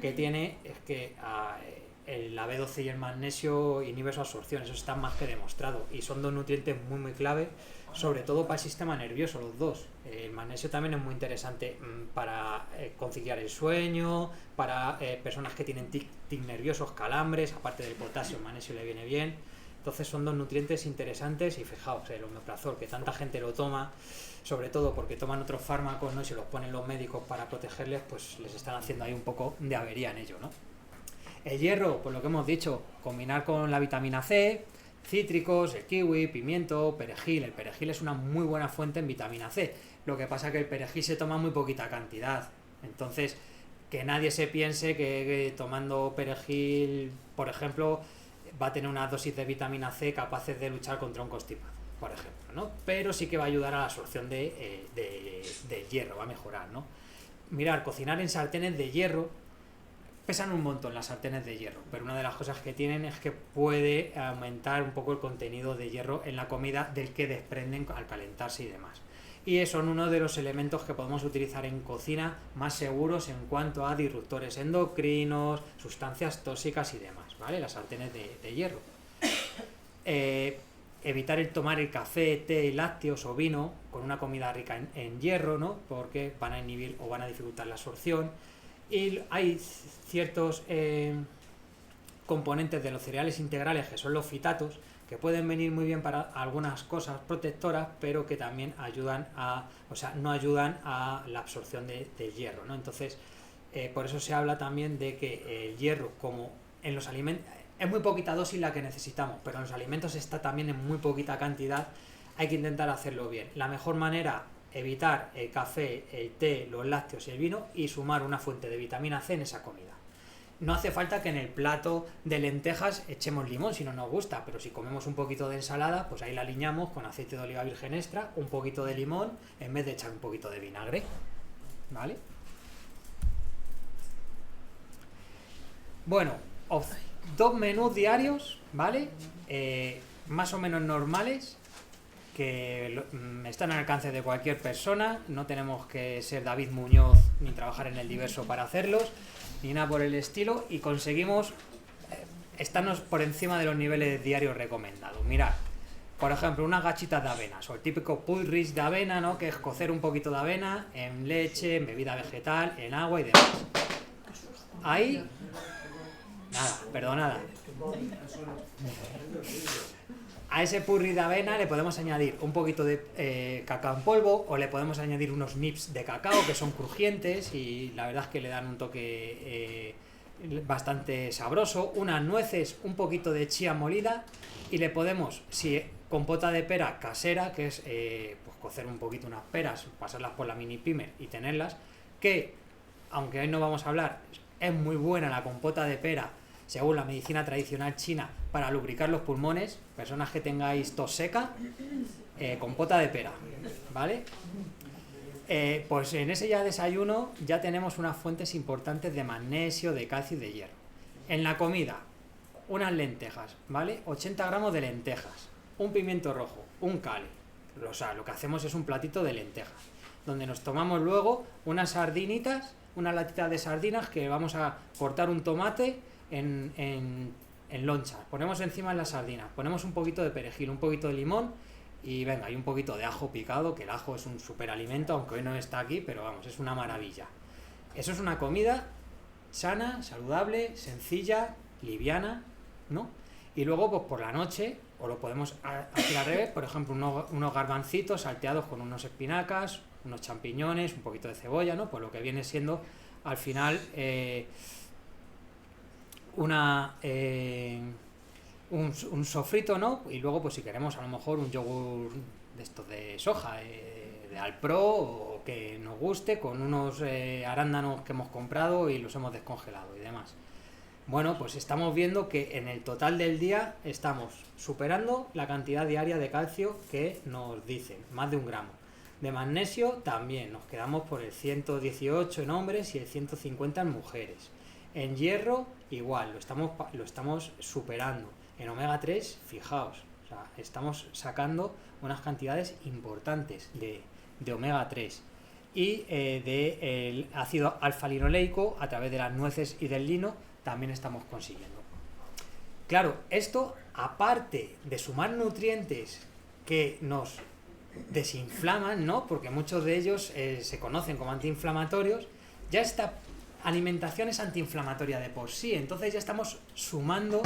que tiene es que la B12 y el magnesio inhiben su absorción, eso está más que demostrado, y son dos nutrientes muy muy clave, sobre todo para el sistema nervioso, los dos. El magnesio también es muy interesante para conciliar el sueño, para personas que tienen tic nerviosos, calambres, aparte del potasio, el magnesio le viene bien. Entonces son dos nutrientes interesantes y fijaos, el omeprazol, que tanta gente lo toma, sobre todo porque toman otros fármacos, ¿no? Y se los ponen los médicos para protegerles, pues les están haciendo ahí un poco de avería en ello, ¿no? El hierro, pues lo que hemos dicho, combinar con la vitamina C, cítricos, el kiwi, pimiento, perejil. El perejil es una muy buena fuente en vitamina C. Lo que pasa es que el perejil se toma muy poquita cantidad. Entonces, que nadie se piense que tomando perejil, por ejemplo, va a tener una dosis de vitamina C capaces de luchar contra un constipado, por ejemplo, ¿no? Pero sí que va a ayudar a la absorción de hierro, va a mejorar, ¿no? Mirar, cocinar en sartenes de hierro, pesan un montón las sartenes de hierro, pero una de las cosas que tienen es que puede aumentar un poco el contenido de hierro en la comida del que desprenden al calentarse y demás. Y son uno de los elementos que podemos utilizar en cocina más seguros en cuanto a disruptores endocrinos, sustancias tóxicas y demás, ¿vale? Las sartenes de hierro. Evitar el tomar el café, té, lácteos o vino con una comida rica en hierro, ¿no? Porque van a inhibir o van a dificultar la absorción. Y hay ciertos componentes de los cereales integrales, que son los fitatos, que pueden venir muy bien para algunas cosas protectoras, pero que también ayudan no ayudan a la absorción del hierro, ¿no? Entonces, por eso se habla también de que el hierro, como en los alimentos, es muy poquita dosis la que necesitamos, pero en los alimentos está también en muy poquita cantidad, hay que intentar hacerlo bien. La mejor manera, evitar el café, el té, los lácteos y el vino, y sumar una fuente de vitamina C en esa comida. No hace falta que en el plato de lentejas echemos limón si no nos gusta, pero si comemos un poquito de ensalada, pues ahí la aliñamos con aceite de oliva virgen extra, un poquito de limón, en vez de echar un poquito de vinagre, ¿vale? Bueno, 2 menús diarios, ¿vale? Más o menos normales, que están al alcance de cualquier persona, no tenemos que ser David Muñoz ni trabajar en el Diverso para hacerlos, ni nada por el estilo, y conseguimos estarnos por encima de los niveles diarios recomendados. Mirad, por ejemplo, unas gachitas de avena, o el típico porridge de avena, ¿no? Que es cocer un poquito de avena en leche, en bebida vegetal, en agua y demás. Ahí, nada, perdonada. A ese purri de avena le podemos añadir un poquito de cacao en polvo, o le podemos añadir unos nips de cacao que son crujientes y la verdad es que le dan un toque bastante sabroso, unas nueces, un poquito de chía molida, y le podemos, si compota de pera casera, que es pues cocer un poquito unas peras, pasarlas por la mini pimer y tenerlas, que aunque hoy no vamos a hablar, es muy buena la compota de pera según la medicina tradicional china para lubricar los pulmones. Personas que tengáis tos seca, compota de pera, ¿vale? Pues en ese ya desayuno ya tenemos unas fuentes importantes de magnesio, de calcio y de hierro. En la comida, unas lentejas, ¿vale? 80 gramos de lentejas, un pimiento rojo, un cale, O sea, lo que hacemos es un platito de lentejas, donde nos tomamos luego unas sardinitas, una latita de sardinas que vamos a cortar un tomate en loncha. Ponemos encima las sardinas, ponemos un poquito de perejil, un poquito de limón y venga, y un poquito de ajo picado, que el ajo es un superalimento, aunque hoy no está aquí, pero vamos, es una maravilla. Eso es una comida sana, saludable, sencilla, liviana, ¿no? Y luego, pues por la noche, o lo podemos hacer al revés, por ejemplo, unos garbancitos salteados con unos espinacas, unos champiñones, un poquito de cebolla, ¿no? Pues lo que viene siendo, al final, un sofrito, ¿no? Y luego, pues si queremos, a lo mejor un yogur de estos de soja, de Alpro, o que nos guste, con unos arándanos que hemos comprado y los hemos descongelado y demás. Bueno, pues estamos viendo que en el total del día estamos superando la cantidad diaria de calcio que nos dicen, más de 1 gramo. De magnesio también, nos quedamos por el 118 en hombres y el 150 en mujeres. En hierro igual, lo estamos superando. En omega 3, fijaos, o sea, estamos sacando unas cantidades importantes de omega 3. Y del ácido alfa-linoleico, a través de las nueces y del lino, también estamos consiguiendo. Claro, esto, aparte de sumar nutrientes que nos desinflaman, ¿no? Porque muchos de ellos se conocen como antiinflamatorios, ya esta alimentación es antiinflamatoria de por sí, entonces ya estamos sumando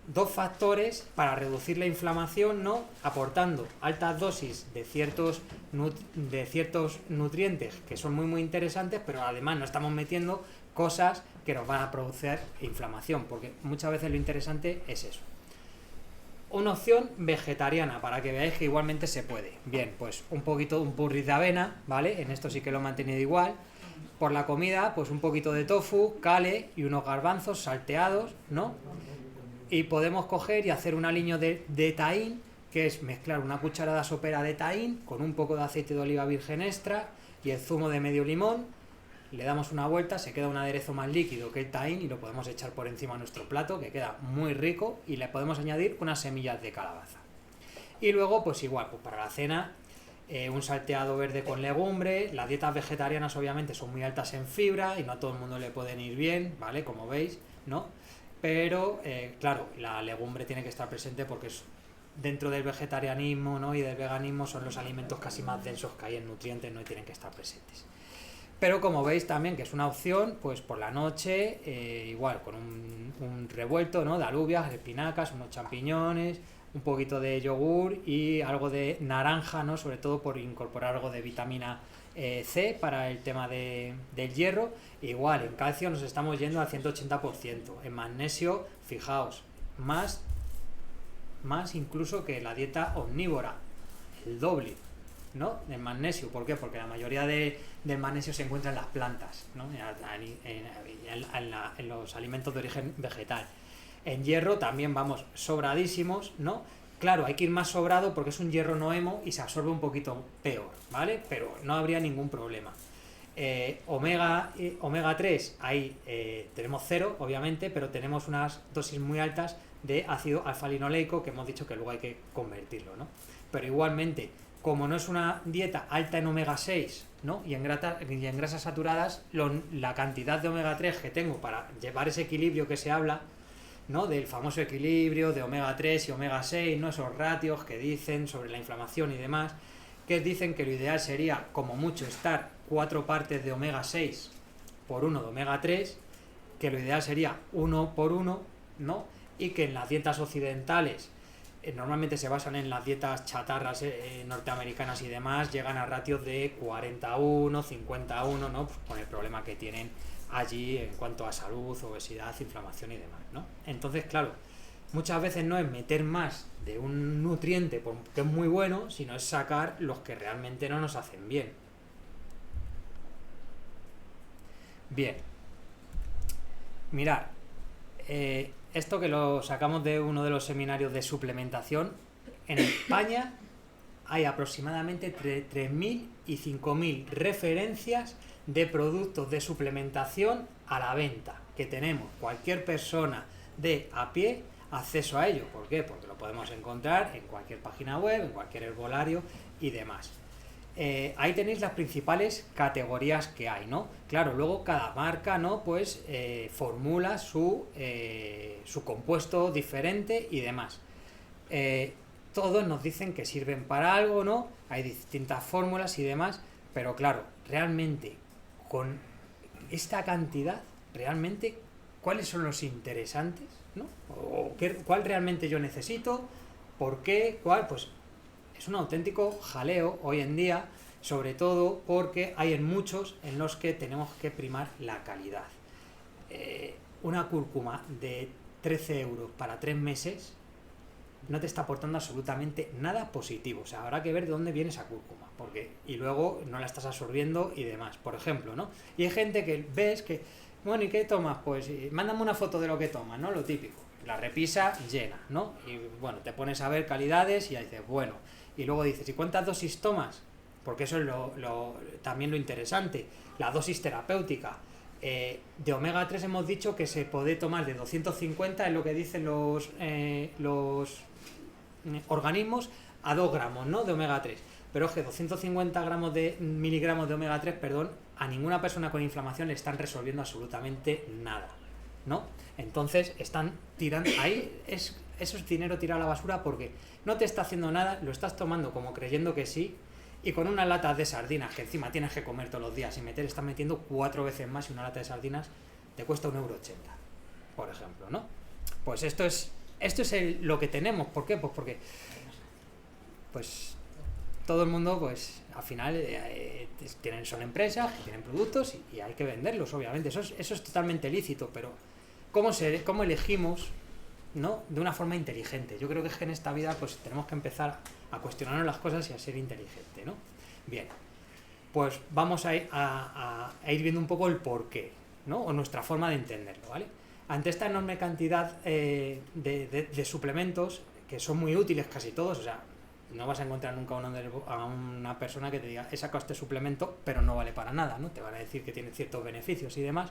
2 factores para reducir la inflamación, ¿no? Aportando altas dosis de ciertos nutrientes que son muy interesantes, pero además no estamos metiendo cosas que nos van a producir inflamación, porque muchas veces lo interesante es eso. Una opción vegetariana, para que veáis que igualmente se puede. Bien, pues un burris de avena, ¿vale? En esto sí que lo he mantenido igual. Por la comida, pues un poquito de tofu, kale y unos garbanzos salteados, ¿no? Y podemos coger y hacer un aliño de tahín, que es mezclar una cucharada sopera de tahín con un poco de aceite de oliva virgen extra y el zumo de medio limón. Le damos una vuelta, se queda un aderezo más líquido que el tahín y lo podemos echar por encima de nuestro plato, que queda muy rico, y le podemos añadir unas semillas de calabaza. Y luego, pues igual, pues para la cena, un salteado verde con legumbre. Las dietas vegetarianas obviamente son muy altas en fibra y no a todo el mundo le pueden ir bien, ¿vale? Como veis, ¿no? Pero, claro, la legumbre tiene que estar presente porque es dentro del vegetarianismo, ¿no? Y del veganismo son los alimentos casi más densos que hay en nutrientes, ¿no? Y tienen que estar presentes. Pero como veis también que es una opción, pues por la noche, igual con un revuelto, ¿no? De alubias, espinacas, unos champiñones, un poquito de yogur y algo de naranja, ¿no? Sobre todo por incorporar algo de vitamina C para el tema del hierro. Igual, en calcio nos estamos yendo al 180%. En magnesio, fijaos, más incluso que la dieta omnívora, el doble, ¿no? El magnesio. ¿Por qué? Porque la mayoría del magnesio se encuentra en las plantas, ¿no? En los alimentos de origen vegetal. En hierro también vamos sobradísimos, ¿no? Claro, hay que ir más sobrado porque es un hierro no hemo y se absorbe un poquito peor, ¿vale? Pero no habría ningún problema. Omega 3, ahí tenemos 0, obviamente, pero tenemos unas dosis muy altas de ácido alfa-linoleico, que hemos dicho que luego hay que convertirlo, ¿no? Pero igualmente, como no es una dieta alta en omega 6, ¿no? y en grasas saturadas, la cantidad de omega 3 que tengo para llevar ese equilibrio que se habla, ¿no? Del famoso equilibrio de omega 3 y omega 6, ¿no? Esos ratios que dicen sobre la inflamación y demás, que dicen que lo ideal sería, como mucho, estar 4 partes de omega 6 por 1 de omega 3, que lo ideal sería 1 por 1, ¿no? Y que en las dietas occidentales, normalmente se basan en las dietas chatarras norteamericanas y demás, llegan a ratios de 41, 51, ¿no? Pues con el problema que tienen allí en cuanto a salud, obesidad, inflamación y demás, ¿no? Entonces, claro, muchas veces no es meter más de un nutriente porque es muy bueno, sino es sacar los que realmente no nos hacen bien. Bien. Mirad, esto que lo sacamos de uno de los seminarios de suplementación, en España hay aproximadamente entre 3.000 y 5.000 referencias de productos de suplementación a la venta, que tenemos cualquier persona de a pie acceso a ello. ¿Por qué? Porque lo podemos encontrar en cualquier página web, en cualquier herbolario y demás. Ahí tenéis las principales categorías que hay, ¿no? Claro, luego cada marca, ¿no? Pues formula su compuesto diferente y demás. Todos nos dicen que sirven para algo, ¿no? Hay distintas fórmulas y demás, pero claro, realmente con esta cantidad, realmente, ¿cuáles son los interesantes, ¿no? O ¿cuál realmente yo necesito? ¿Por qué? ¿Cuál? Pues es un auténtico jaleo hoy en día, sobre todo porque hay en muchos en los que tenemos que primar la calidad. Una cúrcuma de 13 euros para 3 meses no te está aportando absolutamente nada positivo. O sea, habrá que ver de dónde viene esa cúrcuma, y luego no la estás absorbiendo y demás, por ejemplo, ¿no? Y hay gente que ves que, bueno, ¿y qué tomas? Pues mándame una foto de lo que tomas, ¿no? Lo típico. La repisa llena, ¿no? Y bueno, te pones a ver calidades y ya dices, bueno. Y luego dices, ¿y cuántas dosis tomas? Porque eso es también lo interesante. La dosis terapéutica. De omega 3 hemos dicho que se puede tomar de 250, es lo que dicen los organismos, a 2 gramos, ¿no? De omega 3. Pero es que 250 miligramos de omega 3, perdón, a ninguna persona con inflamación le están resolviendo absolutamente nada, ¿no? Entonces están tirando, ahí eso es dinero tirado a la basura porque no te está haciendo nada, lo estás tomando como creyendo que sí, y con una lata de sardinas que encima tienes que comer todos los días y estás metiendo 4 veces más, y una lata de sardinas te cuesta 1,80 €, por ejemplo, ¿no? Pues esto es lo que tenemos. ¿Por qué? Pues porque pues todo el mundo, pues al final son empresas que tienen productos y hay que venderlos, obviamente. Eso es totalmente lícito, pero ¿cómo elegimos, ¿no? De una forma inteligente? Yo creo que es que en esta vida pues tenemos que empezar a cuestionarnos las cosas y a ser inteligente, ¿no? Bien, pues vamos a ir viendo un poco el porqué, ¿no? O nuestra forma de entenderlo, ¿vale? Ante esta enorme cantidad de suplementos, que son muy útiles casi todos, o sea, no vas a encontrar nunca a una persona que te diga, he sacado este suplemento, pero no vale para nada, ¿no? Te van a decir que tiene ciertos beneficios y demás.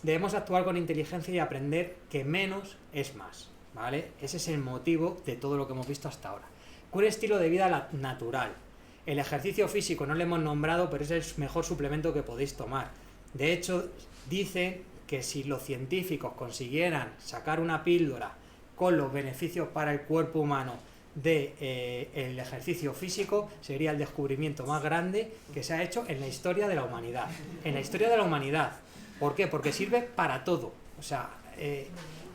Debemos actuar con inteligencia y aprender que menos es más, ¿vale? Ese es el motivo de todo lo que hemos visto hasta ahora. Un estilo de vida natural. El ejercicio físico no lo hemos nombrado, pero es el mejor suplemento que podéis tomar. De hecho, dice que si los científicos consiguieran sacar una píldora con los beneficios para el cuerpo humano el ejercicio físico, sería el descubrimiento más grande que se ha hecho en la historia de la humanidad. En la historia de la humanidad. ¿Por qué? Porque sirve para todo. O sea,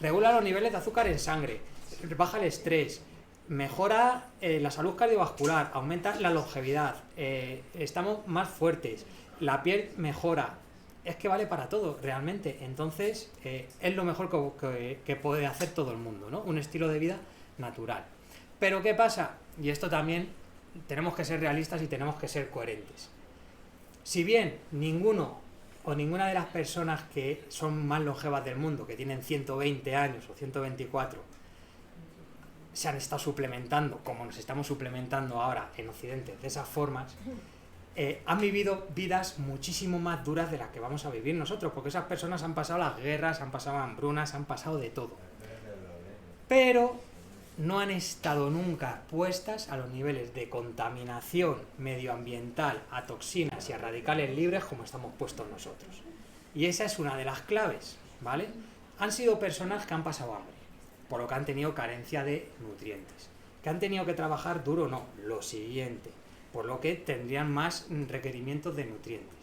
regula los niveles de azúcar en sangre, baja el estrés, mejora la salud cardiovascular, aumenta la longevidad, estamos más fuertes, la piel mejora. Es que vale para todo, realmente. Entonces, es lo mejor que puede hacer todo el mundo, ¿no? Un estilo de vida natural. Pero ¿qué pasa? Y esto también tenemos que ser realistas y tenemos que ser coherentes. Si bien ninguno o ninguna de las personas que son más longevas del mundo, que tienen 120 años o 124, se han estado suplementando, como nos estamos suplementando ahora en Occidente, de esas formas, han vivido vidas muchísimo más duras de las que vamos a vivir nosotros, porque esas personas han pasado las guerras, han pasado hambrunas, han pasado de todo. Pero no han estado nunca expuestas a los niveles de contaminación medioambiental, a toxinas y a radicales libres como estamos puestos nosotros. Y esa es una de las claves, ¿vale? Han sido personas que han pasado hambre, por lo que han tenido carencia de nutrientes. ¿Que han tenido que trabajar duro? No, lo siguiente, por lo que tendrían más requerimientos de nutrientes.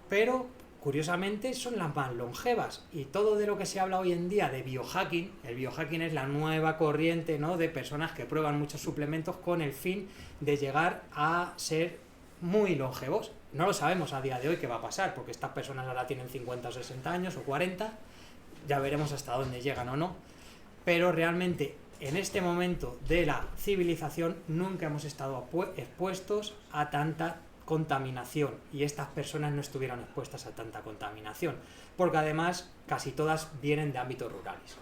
Pero, curiosamente, son las más longevas. Y todo de lo que se habla hoy en día de biohacking, el biohacking es la nueva corriente, ¿no?, de personas que prueban muchos suplementos con el fin de llegar a ser muy longevos. No lo sabemos a día de hoy qué va a pasar, porque estas personas ahora tienen 50 o 60 años o 40, ya veremos hasta dónde llegan o no. Pero realmente, en este momento de la civilización, nunca hemos estado expuestos a tanta contaminación, y estas personas no estuvieron expuestas a tanta contaminación, porque además casi todas vienen de ámbitos rurales,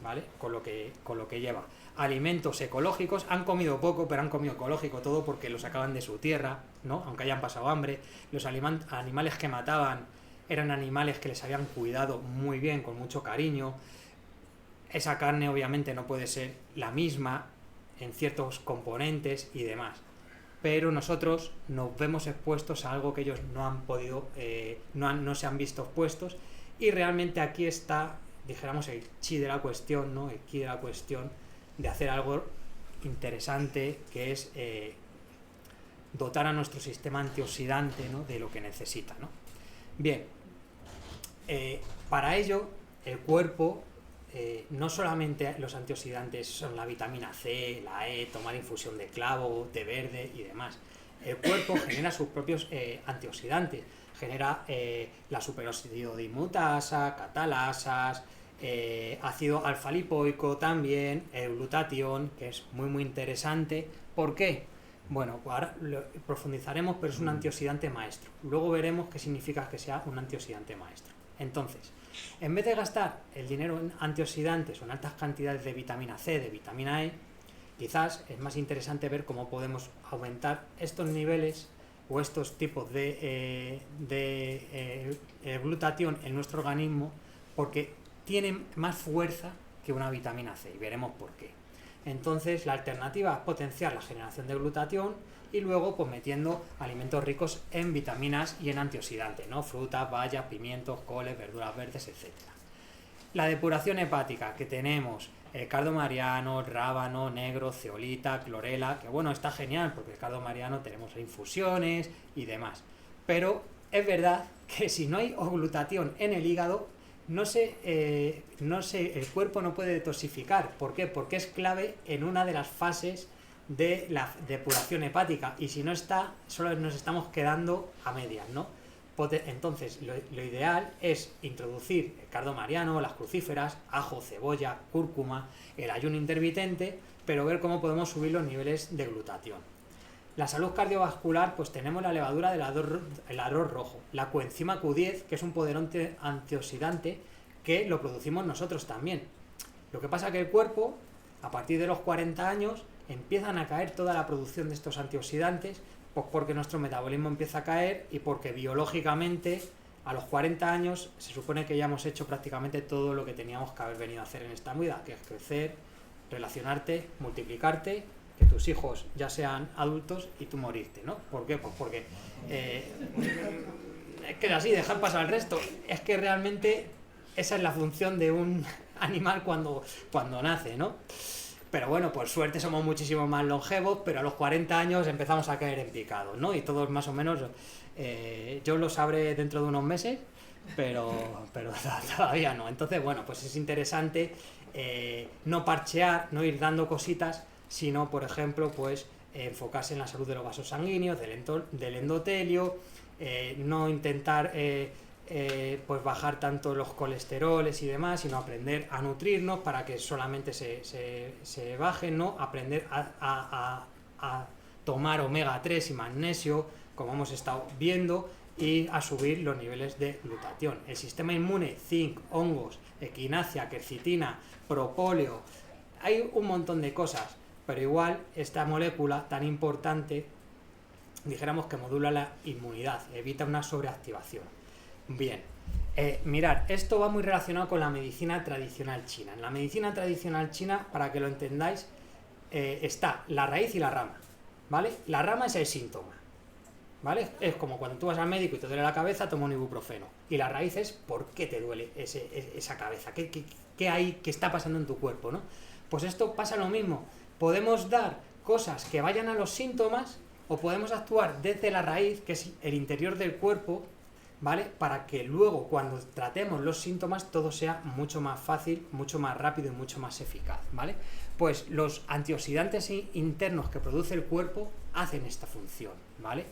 ¿vale? Con lo que lleva. Alimentos ecológicos, han comido poco, pero han comido ecológico todo porque lo sacaban de su tierra, ¿no? Aunque hayan pasado hambre. Los animales que mataban eran animales que les habían cuidado muy bien, con mucho cariño. esa carne obviamente no puede ser la misma en ciertos componentes y demás. Pero nosotros nos vemos expuestos a algo que ellos no han podido, no se han visto expuestos, y realmente aquí está, dijéramos, el chi de la cuestión, ¿no? El ki de la cuestión de hacer algo interesante, que es dotar a nuestro sistema antioxidante, ¿no? De lo que necesita, ¿no? Bien, para ello el cuerpo, no solamente los antioxidantes son la vitamina C, la E, tomar infusión de clavo, té verde y demás. El cuerpo genera sus propios antioxidantes, genera la superóxido dismutasa, catalasas, ácido alfa-lipoico también, el glutatión, que es muy interesante. ¿Por qué? Bueno, ahora lo profundizaremos, pero es un antioxidante maestro. Luego veremos qué significa que sea un antioxidante maestro. Entonces, en vez de gastar el dinero en antioxidantes o en altas cantidades de vitamina C, de vitamina E, quizás es más interesante ver cómo podemos aumentar estos niveles o estos tipos de glutatión en nuestro organismo, porque tienen más fuerza que una vitamina C, y veremos por qué. Entonces, la alternativa es potenciar la generación de glutatión y luego pues metiendo alimentos ricos en vitaminas y en antioxidantes, ¿no? Frutas, bayas, pimientos, coles, verduras verdes, etc. La depuración hepática que tenemos, el cardo mariano, rábano, negro, ceolita, clorela, que bueno, está genial porque el cardo mariano tenemos infusiones y demás. Pero es verdad que si no hay glutatión en el hígado, el cuerpo no puede detoxificar. ¿Por qué? Porque es clave en una de las fases de la depuración hepática, y si no está, solo nos estamos quedando a medias, ¿no? Entonces, lo ideal es introducir el cardo mariano, las crucíferas, ajo, cebolla, cúrcuma, el ayuno intermitente, pero ver cómo podemos subir los niveles de glutatión. La salud cardiovascular, pues tenemos la levadura del arroz rojo, la coenzima Q10, que es un poderoso antioxidante que lo producimos nosotros también. Lo que pasa es que el cuerpo, a partir de los 40 años, empiezan a caer toda la producción de estos antioxidantes, pues porque nuestro metabolismo empieza a caer y porque biológicamente a los 40 años se supone que ya hemos hecho prácticamente todo lo que teníamos que haber venido a hacer en esta vida, que es crecer, relacionarte, multiplicarte, que tus hijos ya sean adultos y tú morirte, ¿no? ¿Por qué? Pues porque es que así, dejar pasar al resto. Es que realmente esa es la función de un animal cuando nace, ¿no? Pero bueno, por suerte somos muchísimo más longevos, pero a los 40 años empezamos a caer en picado, ¿no? Y todos más o menos, yo lo sabré dentro de unos meses, pero todavía no. Entonces, bueno, pues es interesante no parchear, no ir dando cositas, sino, por ejemplo, pues enfocarse en la salud de los vasos sanguíneos, del endotelio, no intentar pues bajar tanto los colesteroles y demás, sino aprender a nutrirnos para que solamente se bajen, ¿no? Aprender a tomar omega 3 y magnesio, como hemos estado viendo, y a subir los niveles de glutatión. El sistema inmune, zinc, hongos, equinacia, quercitina, propóleo, hay un montón de cosas, pero igual esta molécula tan importante, dijéramos que modula la inmunidad, evita una sobreactivación. Bien, mirad, esto va muy relacionado con la medicina tradicional china. En la medicina tradicional china, para que lo entendáis, está la raíz y la rama, ¿vale? La rama es el síntoma, ¿vale? Es como cuando tú vas al médico y te duele la cabeza, toma un ibuprofeno. Y la raíz es por qué te duele esa cabeza, qué hay, qué está pasando en tu cuerpo, ¿no? Pues esto pasa lo mismo. Podemos dar cosas que vayan a los síntomas o podemos actuar desde la raíz, que es el interior del cuerpo, ¿vale? Para que luego, cuando tratemos los síntomas, todo sea mucho más fácil, mucho más rápido y mucho más eficaz, ¿vale? Pues los antioxidantes internos que produce el cuerpo hacen esta función, ¿vale?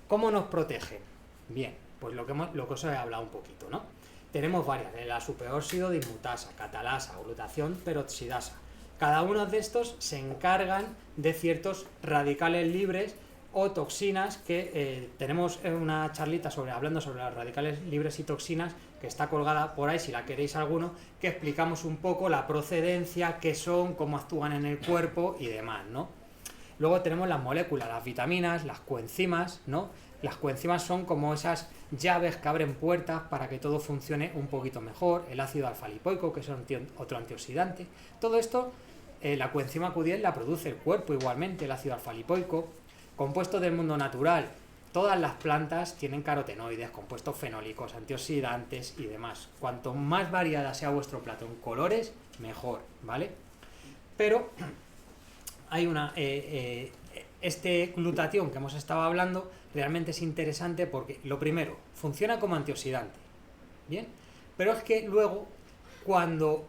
¿Cómo nos protegen? Bien, pues lo que os he hablado un poquito, ¿no? Tenemos varias, la superóxido dismutasa, catalasa, glutatión peroxidasa. Cada uno de estos se encargan de ciertos radicales libres o toxinas que tenemos una charlita hablando sobre los radicales libres y toxinas, que está colgada por ahí, si la queréis alguno, que explicamos un poco la procedencia, qué son, cómo actúan en el cuerpo y demás, ¿no? Luego tenemos las moléculas, las vitaminas, las coenzimas, ¿no? Las coenzimas son como esas llaves que abren puertas para que todo funcione un poquito mejor. El ácido alfa-lipoico, que es otro antioxidante. Todo esto, la coenzima Q10 la produce el cuerpo igualmente, el ácido alfa-lipoico. Compuestos del mundo natural. Todas las plantas tienen carotenoides, compuestos fenólicos, antioxidantes y demás. Cuanto más variada sea vuestro plato en colores, mejor, ¿vale? Pero hay este glutatión que hemos estado hablando realmente es interesante porque, lo primero, funciona como antioxidante, ¿bien? Pero es que luego, cuando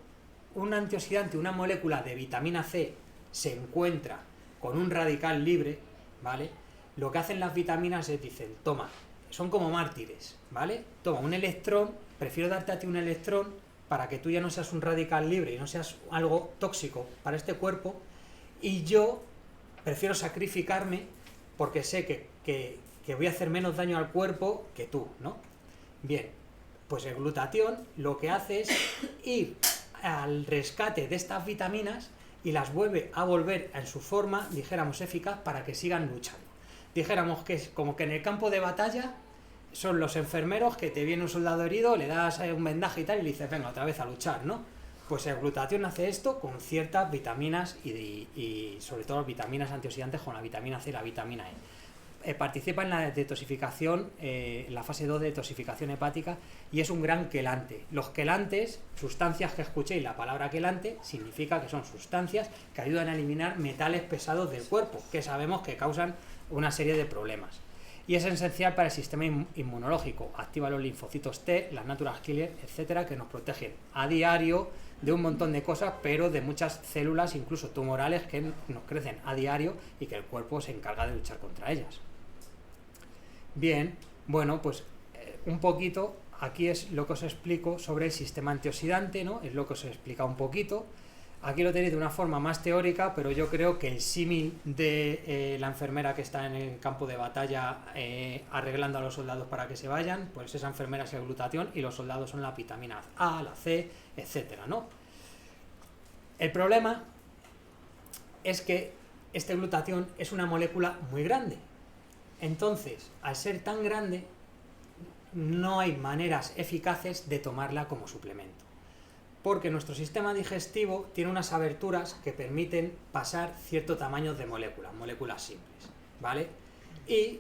un antioxidante, una molécula de vitamina C se encuentra con un radical libre, ¿vale? Lo que hacen las vitaminas es, dicen, toma, son como mártires, ¿vale? Toma un electrón, prefiero darte a ti un electrón para que tú ya no seas un radical libre y no seas algo tóxico para este cuerpo, y yo prefiero sacrificarme porque sé que voy a hacer menos daño al cuerpo que tú, ¿no? Bien, pues el glutatión lo que hace es ir al rescate de estas vitaminas y las vuelve a volver en su forma, dijéramos, eficaz para que sigan luchando. Dijéramos que es como que en el campo de batalla son los enfermeros que te viene un soldado herido, le das un vendaje y tal y le dices, venga, otra vez a luchar, ¿no? Pues el glutatión hace esto con ciertas vitaminas y sobre todo vitaminas antioxidantes con la vitamina C y la vitamina E. Participa en la detoxificación, en la fase 2 de detoxificación hepática, y es un gran quelante. Los quelantes, sustancias que escuchéis, la palabra quelante significa que son sustancias que ayudan a eliminar metales pesados del cuerpo, que sabemos que causan una serie de problemas. Y es esencial para el sistema inmunológico. Activa los linfocitos T, las natural killer, etcétera, que nos protegen a diario de un montón de cosas, pero de muchas células, incluso tumorales, que nos crecen a diario y que el cuerpo se encarga de luchar contra ellas. Bien, bueno, pues un poquito, aquí es lo que os explico sobre el sistema antioxidante, ¿no? Es lo que os he explicado un poquito. Aquí lo tenéis de una forma más teórica, pero yo creo que el símil de la enfermera que está en el campo de batalla arreglando a los soldados para que se vayan, pues esa enfermera es el glutatión y los soldados son la vitamina A, la C, etcétera, ¿no? El problema es que este glutatión es una molécula muy grande. Entonces, al ser tan grande, no hay maneras eficaces de tomarla como suplemento. Porque nuestro sistema digestivo tiene unas aberturas que permiten pasar cierto tamaño de moléculas simples, ¿vale? Y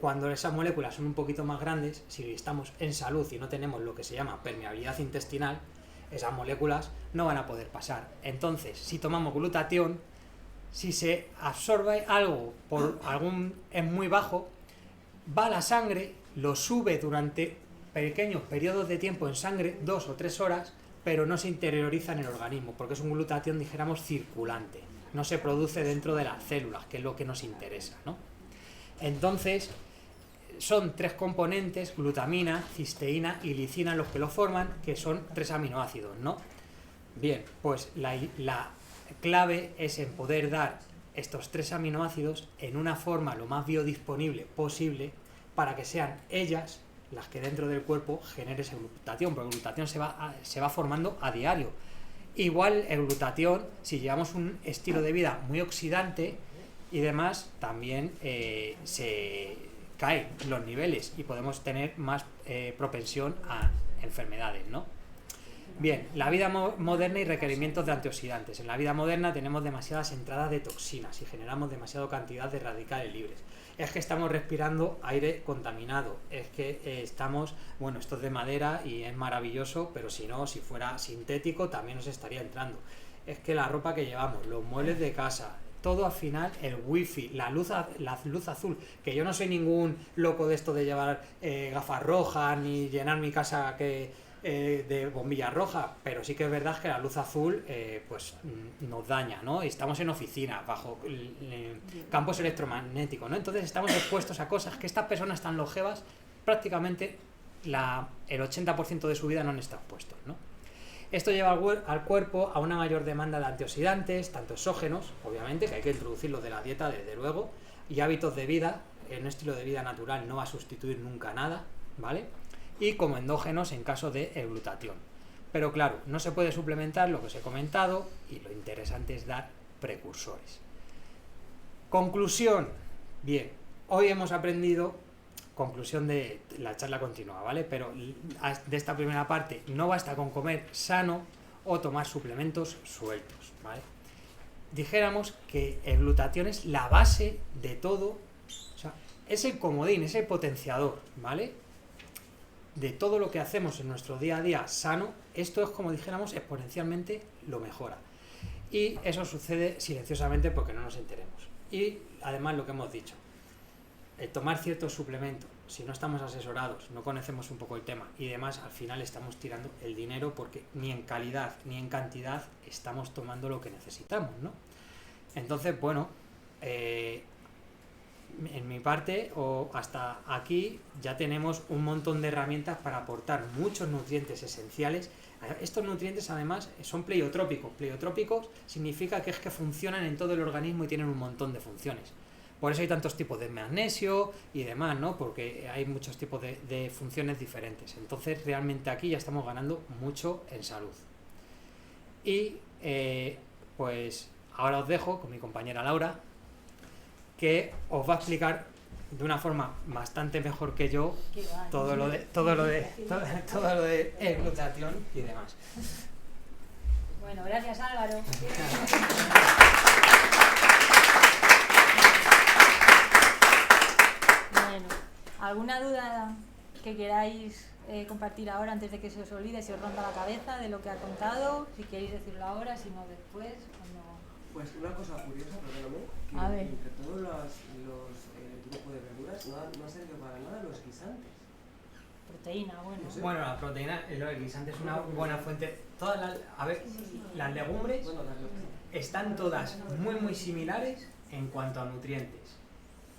cuando esas moléculas son un poquito más grandes, si estamos en salud y no tenemos lo que se llama permeabilidad intestinal, esas moléculas no van a poder pasar. Entonces, si tomamos glutatión, si se absorbe algo es muy bajo, va a la sangre, lo sube durante pequeños periodos de tiempo en sangre, 2 o 3 horas, pero no se interioriza en el organismo, porque es un glutatión, dijéramos, circulante. No se produce dentro de las células, que es lo que nos interesa, ¿no? Entonces, son 3 componentes, glutamina, cisteína y lisina, los que lo forman, que son 3 aminoácidos, ¿no? Bien, pues la clave es en poder dar estos 3 aminoácidos en una forma lo más biodisponible posible para que sean ellas las que dentro del cuerpo genere ese glutatión, porque el glutatión se va formando a diario. Igual el glutatión, si llevamos un estilo de vida muy oxidante y demás, también se caen los niveles y podemos tener más propensión a enfermedades, ¿no? Bien, la vida moderna y requerimientos de antioxidantes. En la vida moderna tenemos demasiadas entradas de toxinas y generamos demasiada cantidad de radicales libres. Es que estamos respirando aire contaminado, es que estamos, bueno, esto es de madera y es maravilloso, pero si no, si fuera sintético también nos estaría entrando. Es que la ropa que llevamos, los muebles de casa, todo al final, el wifi, la luz azul, que yo no soy ningún loco de esto de llevar gafas rojas ni llenar mi casa de bombillas rojas, pero sí que es verdad que la luz azul pues nos daña, ¿no? Y estamos en oficinas, bajo campos electromagnéticos, ¿no? Entonces estamos expuestos a cosas que estas personas tan longevas, prácticamente el 80% de su vida no han estado expuestos, ¿no? Esto lleva al cuerpo a una mayor demanda de antioxidantes, tanto exógenos, obviamente, que hay que introducirlos de la dieta, desde luego, y hábitos de vida. Un estilo de vida natural no va a sustituir nunca nada, ¿vale? Y como endógenos en caso de glutatión. Pero claro, no se puede suplementar lo que os he comentado y lo interesante es dar precursores. Conclusión. Bien, hoy hemos aprendido, conclusión de la charla continua, ¿vale? Pero de esta primera parte, no basta con comer sano o tomar suplementos sueltos, ¿vale? Dijéramos que el glutatión es la base de todo, o sea, es el comodín, es el potenciador, ¿vale? De todo lo que hacemos en nuestro día a día sano, esto es, como dijéramos, exponencialmente lo mejora. Y eso sucede silenciosamente porque no nos enteremos. Y además lo que hemos dicho, el tomar ciertos suplementos, si no estamos asesorados, no conocemos un poco el tema y demás, al final estamos tirando el dinero porque ni en calidad ni en cantidad estamos tomando lo que necesitamos, ¿no? Entonces, bueno, en mi parte, o hasta aquí, ya tenemos un montón de herramientas para aportar muchos nutrientes esenciales. Estos nutrientes, además, son pleiotrópicos. Pleiotrópicos significa que es que funcionan en todo el organismo y tienen un montón de funciones. Por eso hay tantos tipos de magnesio y demás, ¿no? Porque hay muchos tipos de funciones diferentes. Entonces, realmente aquí ya estamos ganando mucho en salud. Y, pues, ahora os dejo con mi compañera Laura, que os va a explicar de una forma bastante mejor que yo todo lo de glutatión y demás. Bueno, gracias Álvaro. Bueno, ¿alguna duda que queráis compartir ahora antes de que se os olvide, si os ronda la cabeza de lo que ha contado? Si queréis decirlo ahora, si no después, cuando... Pues una cosa curiosa, perdóname, A que ver. entre todos los grupos de verduras no ha servido para nada los guisantes. Proteína, bueno. No sé. Bueno, la proteína, el guisante es una buena fuente. Las legumbres Bueno, están todas muy similares en cuanto a nutrientes.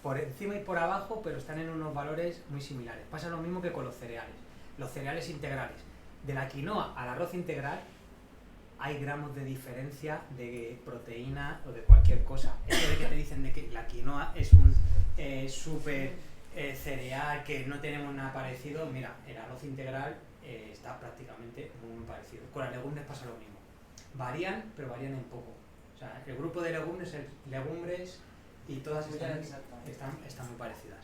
Por encima y por abajo, pero están en unos valores muy similares. Pasa lo mismo que con los cereales. Los cereales integrales. De la quinoa al arroz integral hay gramos de diferencia de proteína o de cualquier cosa. Eso de que te dicen de que la quinoa es un súper cereal, que no tenemos nada parecido, mira, el arroz integral está prácticamente muy parecido. Con las legumbres pasa lo mismo. Varían, pero varían en poco. O sea, el grupo de legumbres es legumbres y todas están muy parecidas.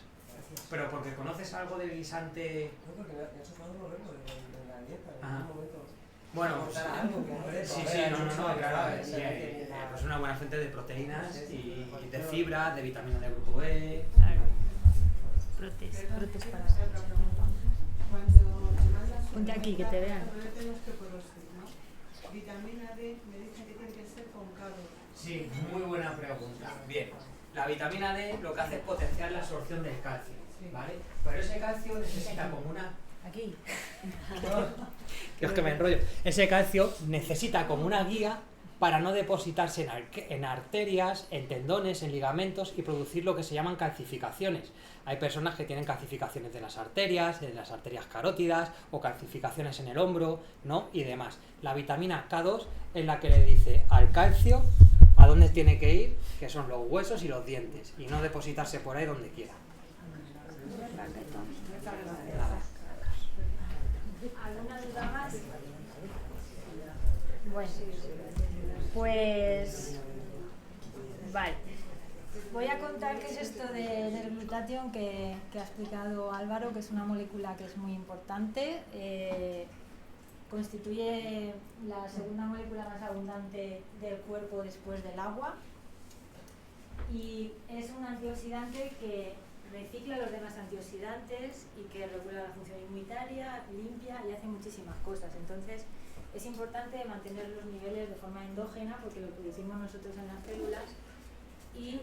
Pero porque conoces algo del guisante... No, porque me ha chocado lo mismo de la dieta, en Ajá. algún momento. Bueno, Aportar algo concreto, sí, a ver, no, claro, sí, pues una buena fuente de proteínas y de fibra, de vitamina del grupo B. Protes para... Cuando te mandas Ponte aquí, que te vean. tenemos osteoporosis, ¿no? Vitamina D me dice que tiene que ser con calor. Sí, muy buena pregunta. Bien, la vitamina D lo que hace es potenciar la absorción del calcio, ¿vale? Pero ese calcio necesita como una... Aquí. Que es que me enrollo. Ese calcio necesita como una guía para no depositarse en arterias, en tendones, en ligamentos y producir lo que se llaman calcificaciones. Hay personas que tienen calcificaciones de las arterias carótidas o calcificaciones en el hombro, ¿no? Y demás. La vitamina K2 es la que le dice al calcio a dónde tiene que ir, que son los huesos y los dientes, y no depositarse por ahí donde quiera. ¿Alguna duda más? Bueno, pues... Vale. Voy a contar qué es esto del glutatión que ha explicado Álvaro, que es una molécula que es muy importante. Constituye la segunda molécula más abundante del cuerpo después del agua. Y es un antioxidante que recicla los demás antioxidantes y que regula la función inmunitaria, limpia y hace muchísimas cosas. Entonces es importante mantener los niveles de forma endógena porque lo producimos nosotros en las células y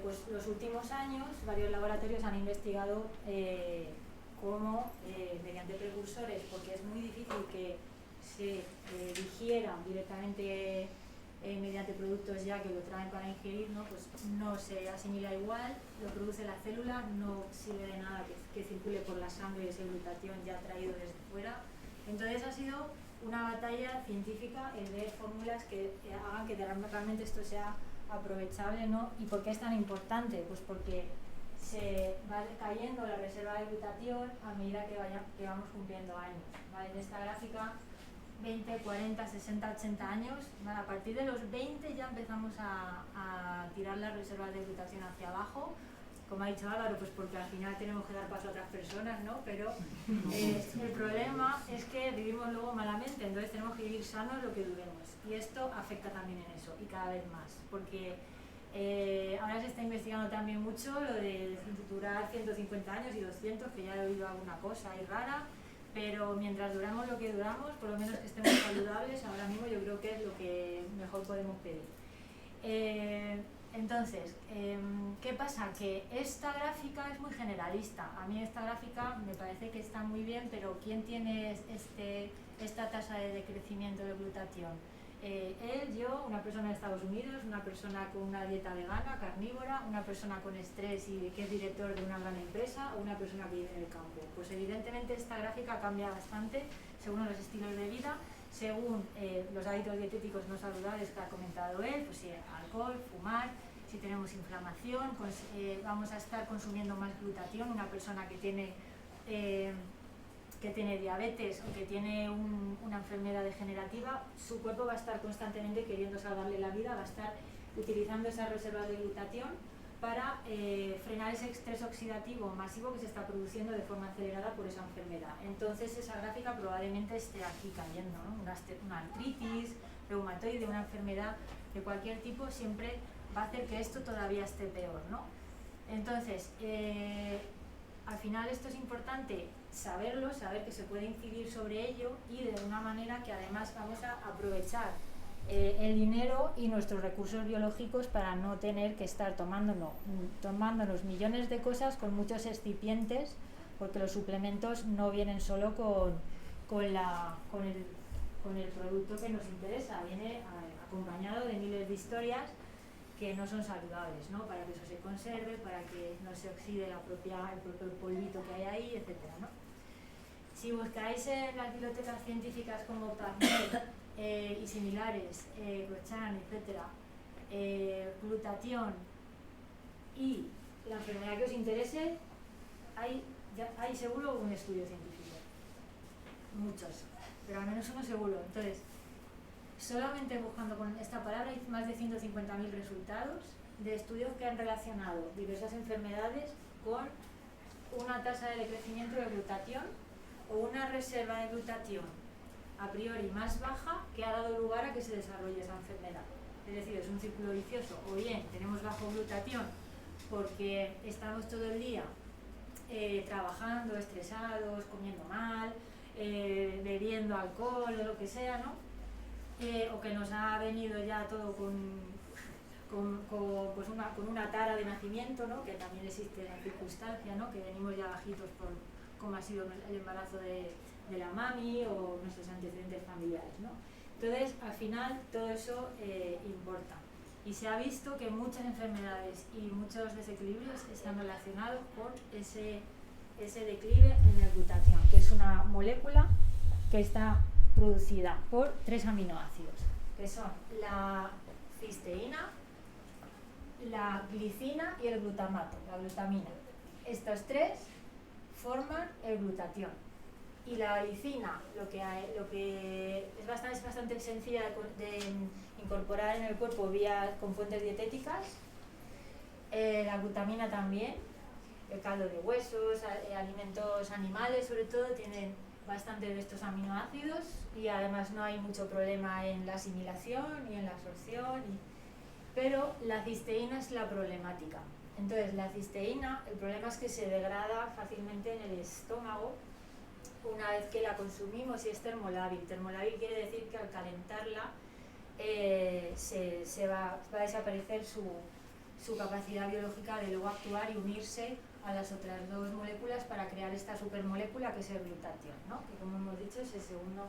pues los últimos años varios laboratorios han investigado cómo mediante precursores, porque es muy difícil que se digieran directamente mediante productos ya que lo traen para ingerir, ¿no? Pues no se asimila igual, lo produce la célula, no sirve de nada que circule por la sangre ese glutatión ya traído desde fuera. Entonces ha sido una batalla científica el ver fórmulas que hagan que realmente esto sea aprovechable, ¿no? ¿Y por qué es tan importante? Pues porque se va cayendo la reserva de glutatión a medida que vamos cumpliendo años, ¿vale? En esta gráfica 20, 40, 60, 80 años, ¿vale? A partir de los 20 ya empezamos a tirar las reservas de glutatión hacia abajo, como ha dicho Álvaro, pues porque al final tenemos que dar paso a otras personas, ¿no? Pero el problema es que vivimos luego malamente, entonces tenemos que vivir sanos lo que duremos. Y esto afecta también en eso, y cada vez más, porque ahora se está investigando también mucho lo de durar 150 años y 200, que ya he oído alguna cosa ahí rara, pero mientras duramos lo que duramos, por lo menos que estemos saludables, ahora mismo yo creo que es lo que mejor podemos pedir. Entonces, ¿qué pasa? Que esta gráfica es muy generalista. A mí esta gráfica me parece que está muy bien, pero ¿quién tiene esta tasa de decrecimiento de glutatión? Él, yo, una persona de Estados Unidos, una persona con una dieta vegana, carnívora, una persona con estrés y que es director de una gran empresa, o una persona que vive en el campo. Pues evidentemente esta gráfica cambia bastante según los estilos de vida, según los hábitos dietéticos no saludables que ha comentado él, pues si alcohol, fumar, si tenemos inflamación, vamos a estar consumiendo más glutatión. Una persona que tiene diabetes o que tiene una enfermedad degenerativa, su cuerpo va a estar constantemente queriendo salvarle la vida, va a estar utilizando esas reservas de glutatión para frenar ese estrés oxidativo masivo que se está produciendo de forma acelerada por esa enfermedad. Entonces esa gráfica probablemente esté aquí cayendo, ¿no? Una artritis reumatoide, una enfermedad de cualquier tipo, siempre va a hacer que esto todavía esté peor, ¿no? Entonces, al final esto es importante saberlo, saber que se puede incidir sobre ello y de una manera que además vamos a aprovechar el dinero y nuestros recursos biológicos para no tener que estar tomándonos millones de cosas con muchos excipientes, porque los suplementos no vienen solo con el producto que nos interesa, viene acompañado de miles de historias que no son saludables, ¿no? Para que eso se conserve, para que no se oxide el propio polvito que hay ahí, etcétera, ¿no? Si buscáis en las bibliotecas científicas como PubMed y similares, Cochrane, etcétera, glutatión y la enfermedad que os interese, hay seguro un estudio científico. Muchos, pero al menos uno seguro. Entonces, solamente buscando con esta palabra hay más de 150.000 resultados de estudios que han relacionado diversas enfermedades con una tasa de decrecimiento de glutatión o una reserva de glutatión a priori más baja que ha dado lugar a que se desarrolle esa enfermedad. Es decir, es un círculo vicioso. O bien tenemos bajo glutatión porque estamos todo el día trabajando, estresados, comiendo mal, bebiendo alcohol o lo que sea, ¿no? O que nos ha venido ya todo con una tara de nacimiento, ¿no? Que también existe la circunstancia, ¿no? Que venimos ya bajitos por cómo ha sido el embarazo de la mami o nuestros antecedentes familiares, ¿no? Entonces, al final, todo eso importa. Y se ha visto que muchas enfermedades y muchos desequilibrios están relacionados con ese declive en el glutatión, que es una molécula que está producida por 3 aminoácidos, que son la cisteína, la glicina y el glutamato, la glutamina. Estos 3 forman el glutatión. Y la glicina, lo que es bastante sencilla de incorporar en el cuerpo con fuentes dietéticas. La glutamina también, el caldo de huesos, alimentos animales sobre todo, tienen bastante de estos aminoácidos y además no hay mucho problema en la asimilación y en la absorción, pero la cisteína es la problemática. Entonces la cisteína, el problema es que se degrada fácilmente en el estómago una vez que la consumimos y es termolábil. Termolábil quiere decir que al calentarla va a desaparecer su capacidad biológica de luego actuar y unirse a las otras 2 moléculas para crear esta supermolécula que es el glutatión, ¿no? Que como hemos dicho es el segundo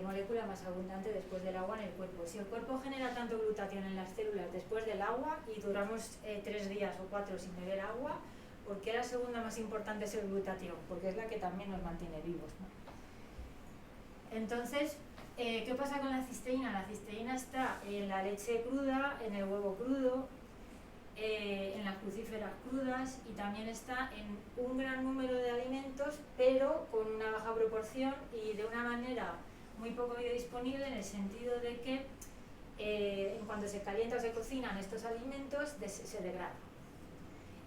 molécula más abundante después del agua en el cuerpo. Si el cuerpo genera tanto glutatión en las células después del agua y duramos 3 días o 4 sin beber agua, ¿por qué la segunda más importante es el glutatión? Porque es la que también nos mantiene vivos, ¿no? Entonces, ¿qué pasa con la cisteína? La cisteína está en la leche cruda, en el huevo crudo, en las crucíferas crudas y también está en un gran número de alimentos, pero con una baja proporción y de una manera muy poco biodisponible, en el sentido de que en cuanto se calienta o se cocinan estos alimentos, se degrada.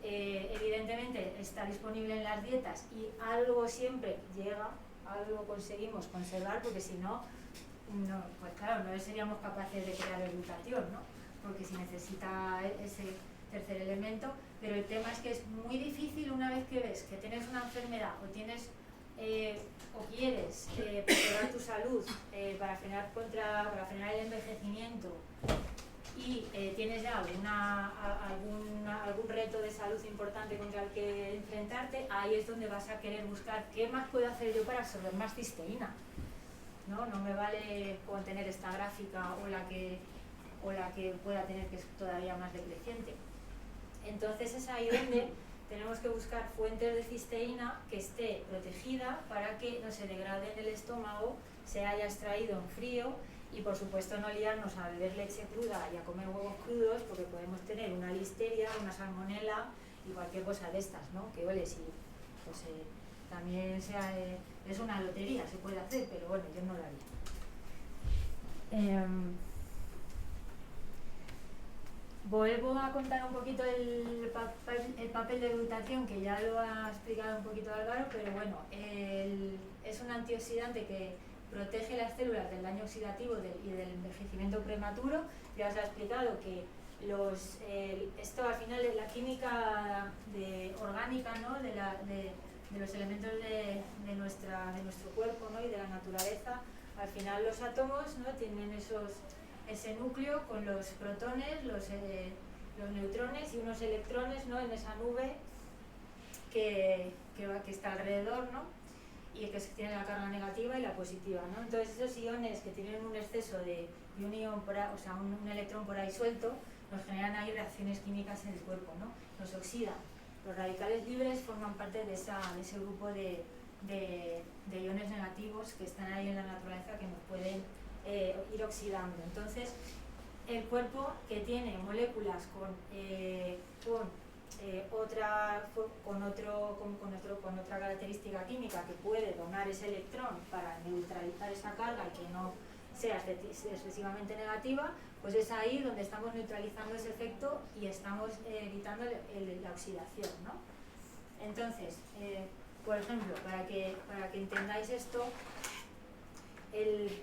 Evidentemente está disponible en las dietas y algo siempre llega, algo conseguimos conservar, porque si no, pues claro, no seríamos capaces de crear el glutatión, ¿no? Porque si necesita ese tercer elemento, pero el tema es que es muy difícil una vez que ves que tienes una enfermedad o tienes o quieres preservar tu salud para frenar el envejecimiento y tienes ya algún reto de salud importante contra el que enfrentarte, ahí es donde vas a querer buscar qué más puedo hacer yo para absorber más cisteína. No me vale con tener esta gráfica o la que pueda tener, que es todavía más decreciente. Entonces es ahí donde tenemos que buscar fuentes de cisteína que esté protegida para que no se degrade en el estómago, se haya extraído en frío y por supuesto no liarnos a beber leche cruda y a comer huevos crudos, porque podemos tener una listeria, una salmonela y cualquier cosa de estas, ¿no? Que huele, sí, pues también es una lotería, se puede hacer, pero bueno, yo no lo haría. Vuelvo a contar un poquito el papel de glutatión, que ya lo ha explicado un poquito Álvaro, pero bueno, es un antioxidante que protege las células del daño oxidativo y del envejecimiento prematuro. Ya os ha explicado que esto al final es la química orgánica, ¿no? de los elementos de nuestro cuerpo, ¿no? Y de la naturaleza. Al final los átomos, ¿no? Tienen ese núcleo con los protones, los neutrones y unos electrones, ¿no? En esa nube que está alrededor, ¿no? Y que tiene la carga negativa y la positiva, ¿no? Entonces esos iones que tienen un exceso de un ion un electrón por ahí suelto, nos generan ahí reacciones químicas en el cuerpo, ¿no? Nos oxidan. Los radicales libres forman parte de ese grupo de iones negativos que están ahí en la naturaleza, que nos pueden ir oxidando. Entonces el cuerpo, que tiene moléculas con otra característica química, que puede donar ese electrón para neutralizar esa carga y que no sea excesivamente negativa, pues es ahí donde estamos neutralizando ese efecto y estamos evitando la oxidación, ¿no? Entonces, por ejemplo, para que entendáis esto, ¿qué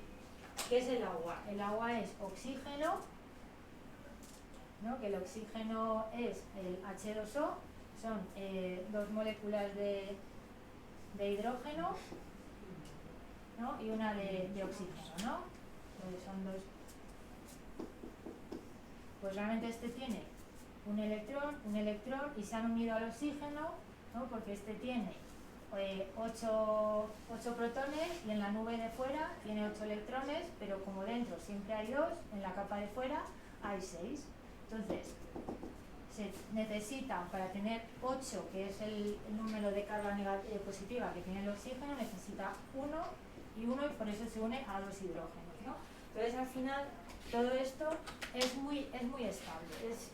es el agua? El agua es oxígeno, ¿no? Que el oxígeno es el H2O, son dos moléculas de hidrógeno, ¿no? Y una de oxígeno, ¿no? Entonces son dos. Pues realmente este tiene un electrón y se han unido al oxígeno, ¿no? Porque este tiene 8 protones y en la nube de fuera tiene 8 electrones, pero como dentro siempre hay 2, en la capa de fuera hay 6. Entonces, se necesita, para tener 8, que es el número de carga positiva que tiene el oxígeno, necesita 1 y por eso se une a 2 hidrógenos, ¿no? Entonces al final todo esto es muy estable, es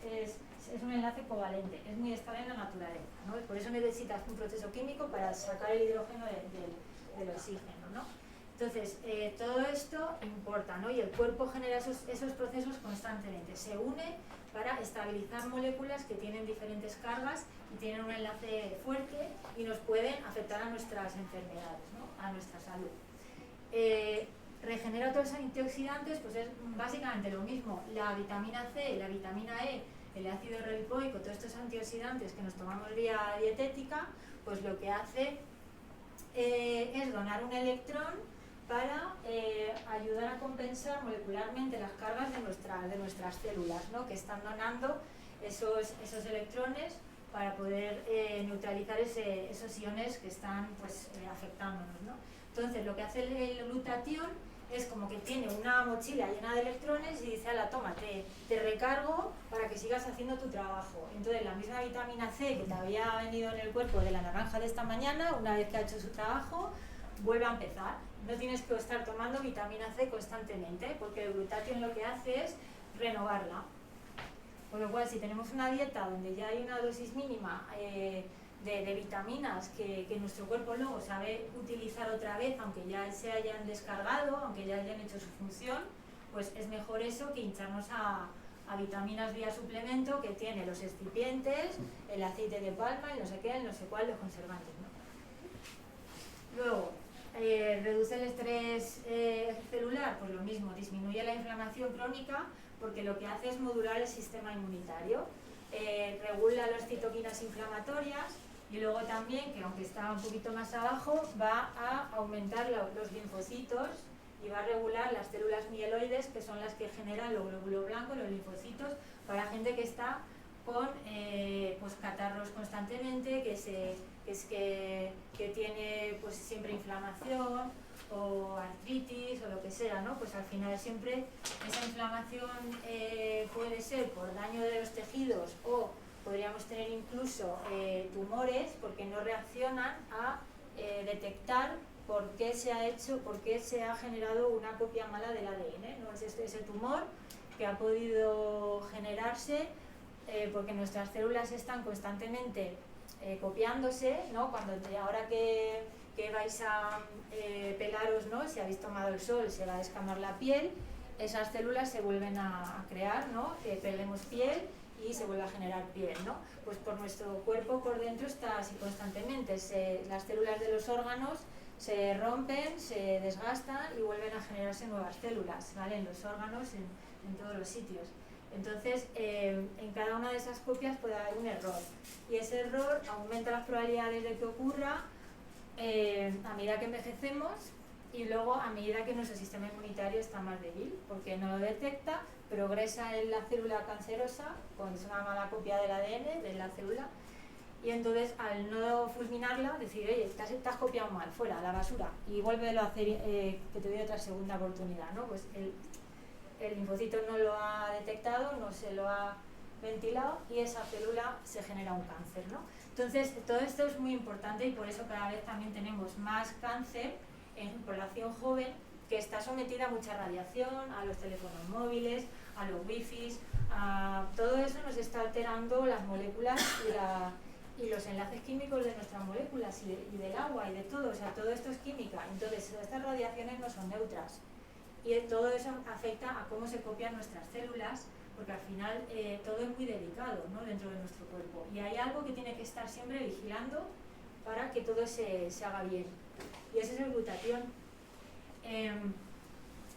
un enlace covalente, es muy estable en la naturaleza, ¿no? Por eso necesitas un proceso químico para sacar el hidrógeno del oxígeno, ¿no? Entonces, todo esto importa, ¿no? Y el cuerpo genera esos procesos constantemente, se une para estabilizar moléculas que tienen diferentes cargas y tienen un enlace fuerte y nos pueden afectar a nuestras enfermedades, ¿no? A nuestra salud. Regenera otros antioxidantes, pues es básicamente lo mismo. La vitamina C, la vitamina E, el ácido riboico, todos estos antioxidantes que nos tomamos vía dietética, pues lo que hace es donar un electrón para ayudar a compensar molecularmente las cargas de nuestras células, ¿no? Que están donando esos electrones para poder neutralizar esos iones que están pues, afectándonos, ¿no? Entonces lo que hace el glutatión es como que tiene una mochila llena de electrones y dice, ala, toma, te recargo para que sigas haciendo tu trabajo. Entonces la misma vitamina C que te había venido en el cuerpo de la naranja de esta mañana, una vez que ha hecho su trabajo, vuelve a empezar. No tienes que estar tomando vitamina C constantemente, porque el glutatión lo que hace es renovarla. Por lo cual, si tenemos una dieta donde ya hay una dosis mínima de vitaminas que nuestro cuerpo luego sabe utilizar otra vez, aunque ya se hayan descargado, aunque ya hayan hecho su función, pues es mejor eso que hincharnos a vitaminas vía suplemento que tiene los excipientes, el aceite de palma, el no sé qué, el no sé cuál, los conservantes, ¿no? Luego, reduce el estrés celular, pues lo mismo, disminuye la inflamación crónica porque lo que hace es modular el sistema inmunitario, regula las citoquinas inflamatorias y luego también, que aunque está un poquito más abajo, va a aumentar los linfocitos y va a regular las células mieloides, que son las que generan los glóbulos blancos, los linfocitos, para gente que está con pues catarros constantemente, que tiene pues siempre inflamación o artritis o lo que sea, ¿no? Pues al final siempre esa inflamación puede ser por daño de los tejidos o podríamos tener incluso tumores porque no reaccionan a detectar por qué se ha generado una copia mala del ADN, ¿no? Es ese tumor que ha podido generarse porque nuestras células están constantemente copiándose, ¿no? Ahora que vais a pelaros, ¿no? Si habéis tomado el sol, se va a descamar la piel, esas células se vuelven a crear, ¿no? Perdemos piel y se vuelve a generar piel, ¿no? Pues por nuestro cuerpo por dentro está así constantemente, las células de los órganos se rompen, se desgastan y vuelven a generarse nuevas células, ¿vale? En los órganos, en todos los sitios. Entonces, en cada una de esas copias puede haber un error y ese error aumenta las probabilidades de que ocurra a medida que envejecemos y luego a medida que nuestro sistema inmunitario está más débil, porque no lo detecta, progresa en la célula cancerosa, con una mala copia del ADN de la célula, y entonces al no fulminarla, decir, oye, te has copiado mal, fuera, a la basura, y vuélvelo a hacer, que te doy otra segunda oportunidad, ¿no? Pues el linfocito no lo ha detectado, no se lo ha ventilado y esa célula se genera un cáncer, ¿no? Entonces, todo esto es muy importante y por eso cada vez también tenemos más cáncer en población joven que está sometida a mucha radiación, a los teléfonos móviles, a los wifis, todo eso nos está alterando las moléculas y los enlaces químicos de nuestras moléculas y del agua y de todo, o sea, todo esto es química, entonces estas radiaciones no son neutras y todo eso afecta a cómo se copian nuestras células, porque al final todo es muy delicado, ¿no? Dentro de nuestro cuerpo y hay algo que tiene que estar siempre vigilando para que todo se haga bien y ese es el glutatión.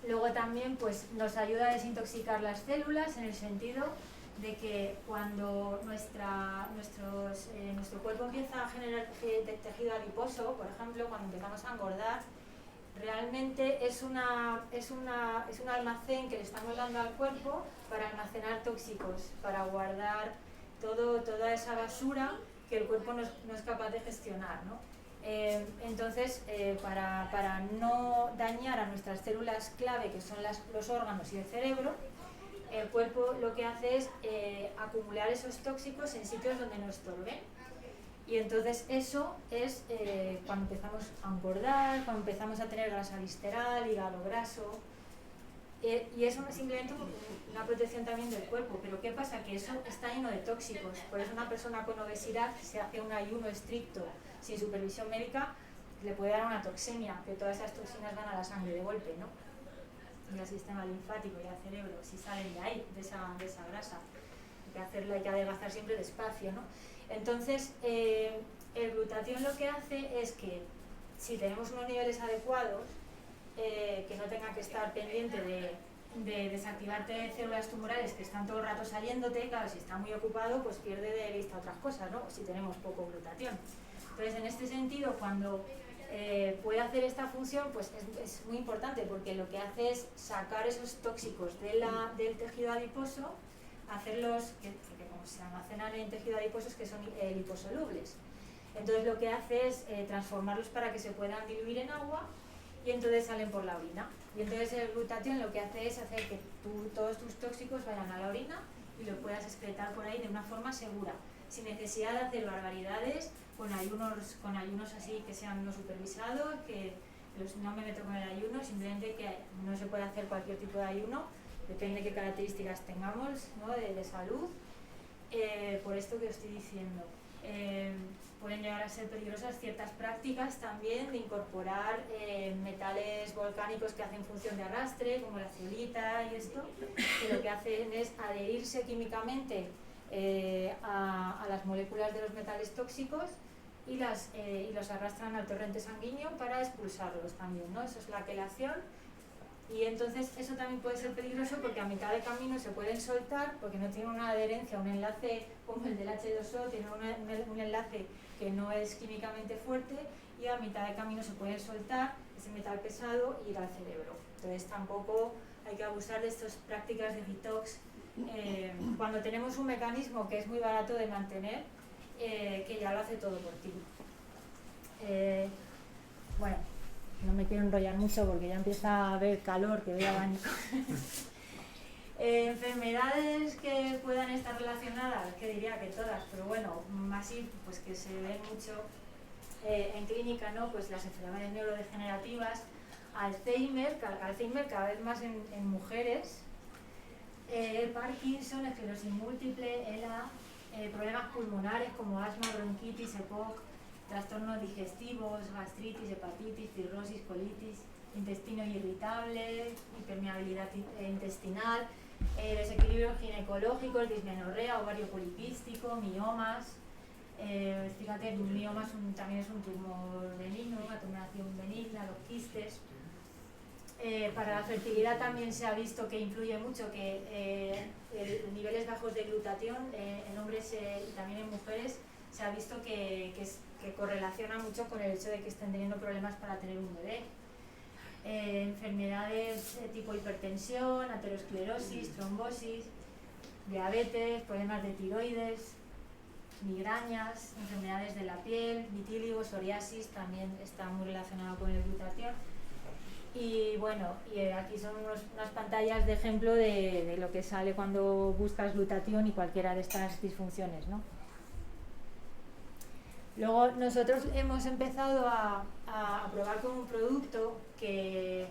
Luego también pues, nos ayuda a desintoxicar las células en el sentido de que cuando nuestro cuerpo empieza a generar tejido adiposo, por ejemplo, cuando empezamos a engordar, realmente es un almacén que le estamos dando al cuerpo para almacenar tóxicos, para guardar toda esa basura que el cuerpo no es capaz de gestionar, ¿no? Entonces, para no dañar a nuestras células clave, que son los órganos y el cerebro, el cuerpo lo que hace es acumular esos tóxicos en sitios donde no estorben. Y entonces eso es cuando empezamos a engordar, cuando empezamos a tener grasa visceral, hígado graso. Y eso es simplemente una protección también del cuerpo. Pero ¿qué pasa? Que eso está lleno de tóxicos. Por eso una persona con obesidad, si hace un ayuno estricto sin supervisión médica, le puede dar una toxemia, que todas esas toxinas van a la sangre de golpe, ¿no? Y al sistema linfático y al cerebro, si salen de ahí, de esa grasa. Hay que adelgazar siempre despacio, ¿no? Entonces, el glutatión lo que hace es que si tenemos unos niveles adecuados, que no tenga que estar pendiente de desactivarte células tumorales que están todo el rato saliéndote, claro, si está muy ocupado, pues pierde de vista otras cosas, ¿no? Si tenemos poco glutatión. Entonces, en este sentido, cuando puede hacer esta función, pues es muy importante porque lo que hace es sacar esos tóxicos del tejido adiposo, hacerlos, porque como se almacenan en tejido adiposos que son liposolubles. Entonces lo que hace es transformarlos para que se puedan diluir en agua y entonces salen por la orina. Y entonces el glutatión lo que hace es hacer que todos tus tóxicos vayan a la orina y los puedas excretar por ahí de una forma segura, sin necesidad de hacer barbaridades, con ayunos así que sean no supervisados, que no me meto con el ayuno, simplemente que no se puede hacer cualquier tipo de ayuno, depende de qué características tengamos, ¿no? de salud, por esto que os estoy diciendo. pueden llegar a ser peligrosas ciertas prácticas también de incorporar metales volcánicos que hacen función de arrastre, como la zeolita y esto, que lo que hacen es adherirse químicamente a las moléculas de los metales tóxicos y los arrastran al torrente sanguíneo para expulsarlos también, ¿no? Eso es la quelación. Y entonces eso también puede ser peligroso porque a mitad de camino se pueden soltar porque no tienen una adherencia, un enlace como el del H2O, tiene un enlace que no es químicamente fuerte y a mitad de camino se pueden soltar ese metal pesado e ir al cerebro. Entonces tampoco hay que abusar de estas prácticas de detox cuando tenemos un mecanismo que es muy barato de mantener, que ya lo hace todo por ti. Bueno, no me quiero enrollar mucho porque ya empieza a haber calor, que voy a baño. Enfermedades que puedan estar relacionadas, que diría que todas, pero bueno, así pues que se ven mucho en clínica, ¿no? Pues las enfermedades neurodegenerativas, Alzheimer cada vez más en mujeres, Parkinson, esclerosis múltiple, ELA, problemas pulmonares como asma, bronquitis, EPOC, trastornos digestivos, gastritis, hepatitis, cirrosis, colitis, intestino irritable, hipermeabilidad intestinal, desequilibrios ginecológicos, dismenorrea, ovario poliquístico, miomas. Fíjate, un mioma también es un tumor benigno, una tumoración benigna, los quistes. Para la fertilidad también se ha visto que influye mucho que niveles bajos de glutatión en hombres y también en mujeres se ha visto que correlaciona mucho con el hecho de que estén teniendo problemas para tener un bebé. Enfermedades tipo hipertensión, aterosclerosis, trombosis, diabetes, problemas de tiroides, migrañas, enfermedades de la piel, vitíligo, psoriasis, también está muy relacionado con el glutatión. Y bueno, aquí son unas pantallas de ejemplo de lo que sale cuando buscas glutatión y cualquiera de estas disfunciones, ¿no? Luego nosotros hemos empezado a probar con un producto que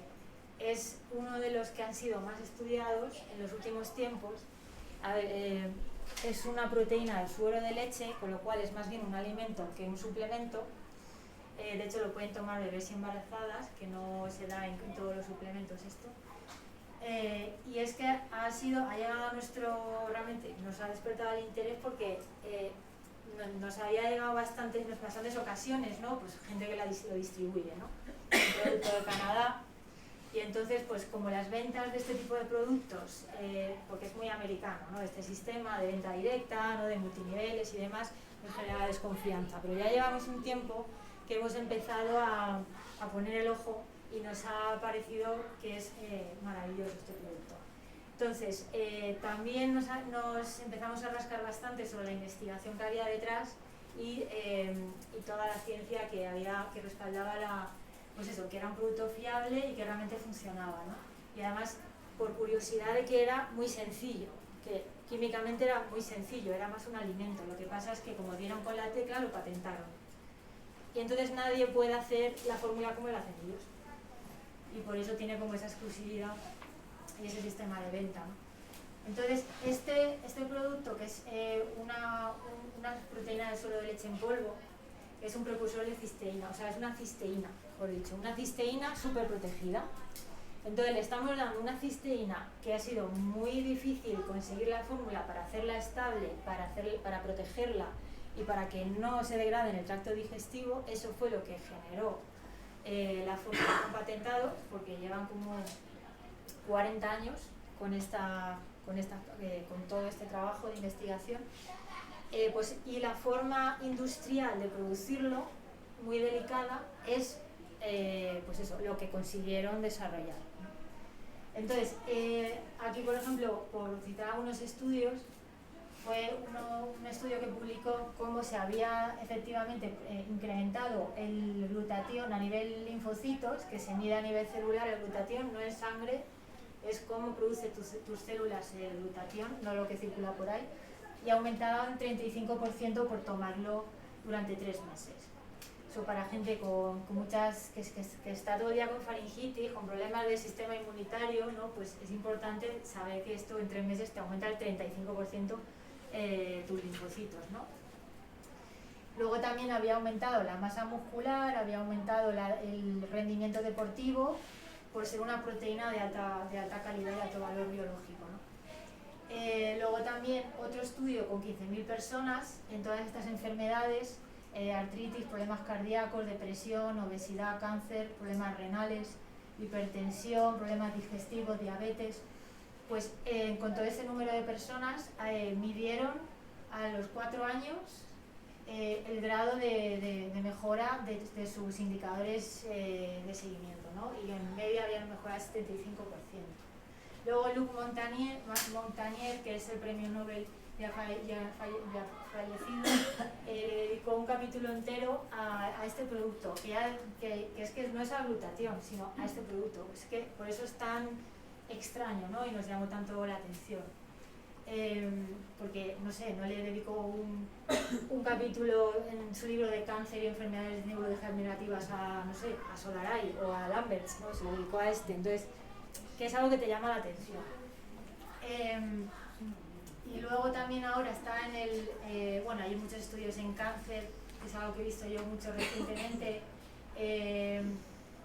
es uno de los que han sido más estudiados en los últimos tiempos. Es una proteína del suero de leche, con lo cual es más bien un alimento que un suplemento. De hecho lo pueden tomar bebés y embarazadas, que no se da en todos los suplementos esto. Y es que ha llegado a realmente nos ha despertado el interés porque nos había llegado en bastantes ocasiones, ¿no? Pues gente que lo distribuye, ¿no? Un producto de Canadá. Y entonces, pues como las ventas de este tipo de productos, porque es muy americano, ¿no? Este sistema de venta directa, ¿no? De multiniveles y demás, nos genera desconfianza. Pero ya llevamos un tiempo que hemos empezado a poner el ojo y nos ha parecido que es maravilloso este producto. Entonces, también nos empezamos a rascar bastante sobre la investigación que había detrás y toda la ciencia que respaldaba pues eso, que era un producto fiable y que realmente funcionaba, ¿no? Y además, por curiosidad de que era muy sencillo, que químicamente era muy sencillo, era más un alimento. Lo que pasa es que como dieron con la tecla, lo patentaron. Y entonces nadie puede hacer la fórmula como la hacen ellos. Y por eso tiene como esa exclusividad y ese sistema de venta, ¿no? Entonces, este producto, que es una proteína de suero de leche en polvo, es un precursor de cisteína, o sea, es una cisteína, mejor dicho, una cisteína súper protegida. Entonces le estamos dando una cisteína que ha sido muy difícil conseguir la fórmula para hacerla estable, para protegerla y para que no se degrade en el tracto digestivo. Eso fue lo que generó la fórmula con patentado, porque llevan como 40 años con todo este trabajo de investigación. Y la forma industrial de producirlo, muy delicada, es pues eso, lo que consiguieron desarrollar. Entonces, aquí por ejemplo, por citar algunos estudios, fue un estudio que publicó cómo se había efectivamente incrementado el glutatión a nivel linfocitos, que se mide a nivel celular. El glutatión no es sangre, es cómo produce tus células el glutatión, no lo que circula por ahí, y aumentaba un 35% por tomarlo durante 3 meses. Eso para gente con muchas, que está todo el día con faringitis, con problemas del sistema inmunitario, ¿no? Pues es importante saber que esto en 3 meses te aumenta el 35% tus linfocitos, ¿no? Luego también había aumentado la masa muscular, había aumentado el rendimiento deportivo por ser una proteína de alta calidad y alto valor biológico, ¿no? Luego también otro estudio con 15.000 personas en todas estas enfermedades, artritis, problemas cardíacos, depresión, obesidad, cáncer, problemas renales, hipertensión, problemas digestivos, diabetes. Pues con todo ese número de personas midieron a los 4 años el grado de mejora de sus indicadores de seguimiento, ¿no? Y en media habían mejorado 75%. Luego Luc Montagnier, que es el premio Nobel ya fallecido, le dedicó un capítulo entero a este producto, que es que no es la glutatión, sino a este producto. Es que por eso es tan extraño, ¿no? Y nos llamó tanto la atención. Porque, no sé, no le dedicó un capítulo en su libro de cáncer y enfermedades neurodegenerativas a, no sé, a Solaray o a Lamberts, ¿no? Se lo dedicó a este. Entonces, que es algo que te llama la atención. Y luego también ahora está en el... bueno, hay muchos estudios en cáncer, que es algo que he visto yo mucho recientemente,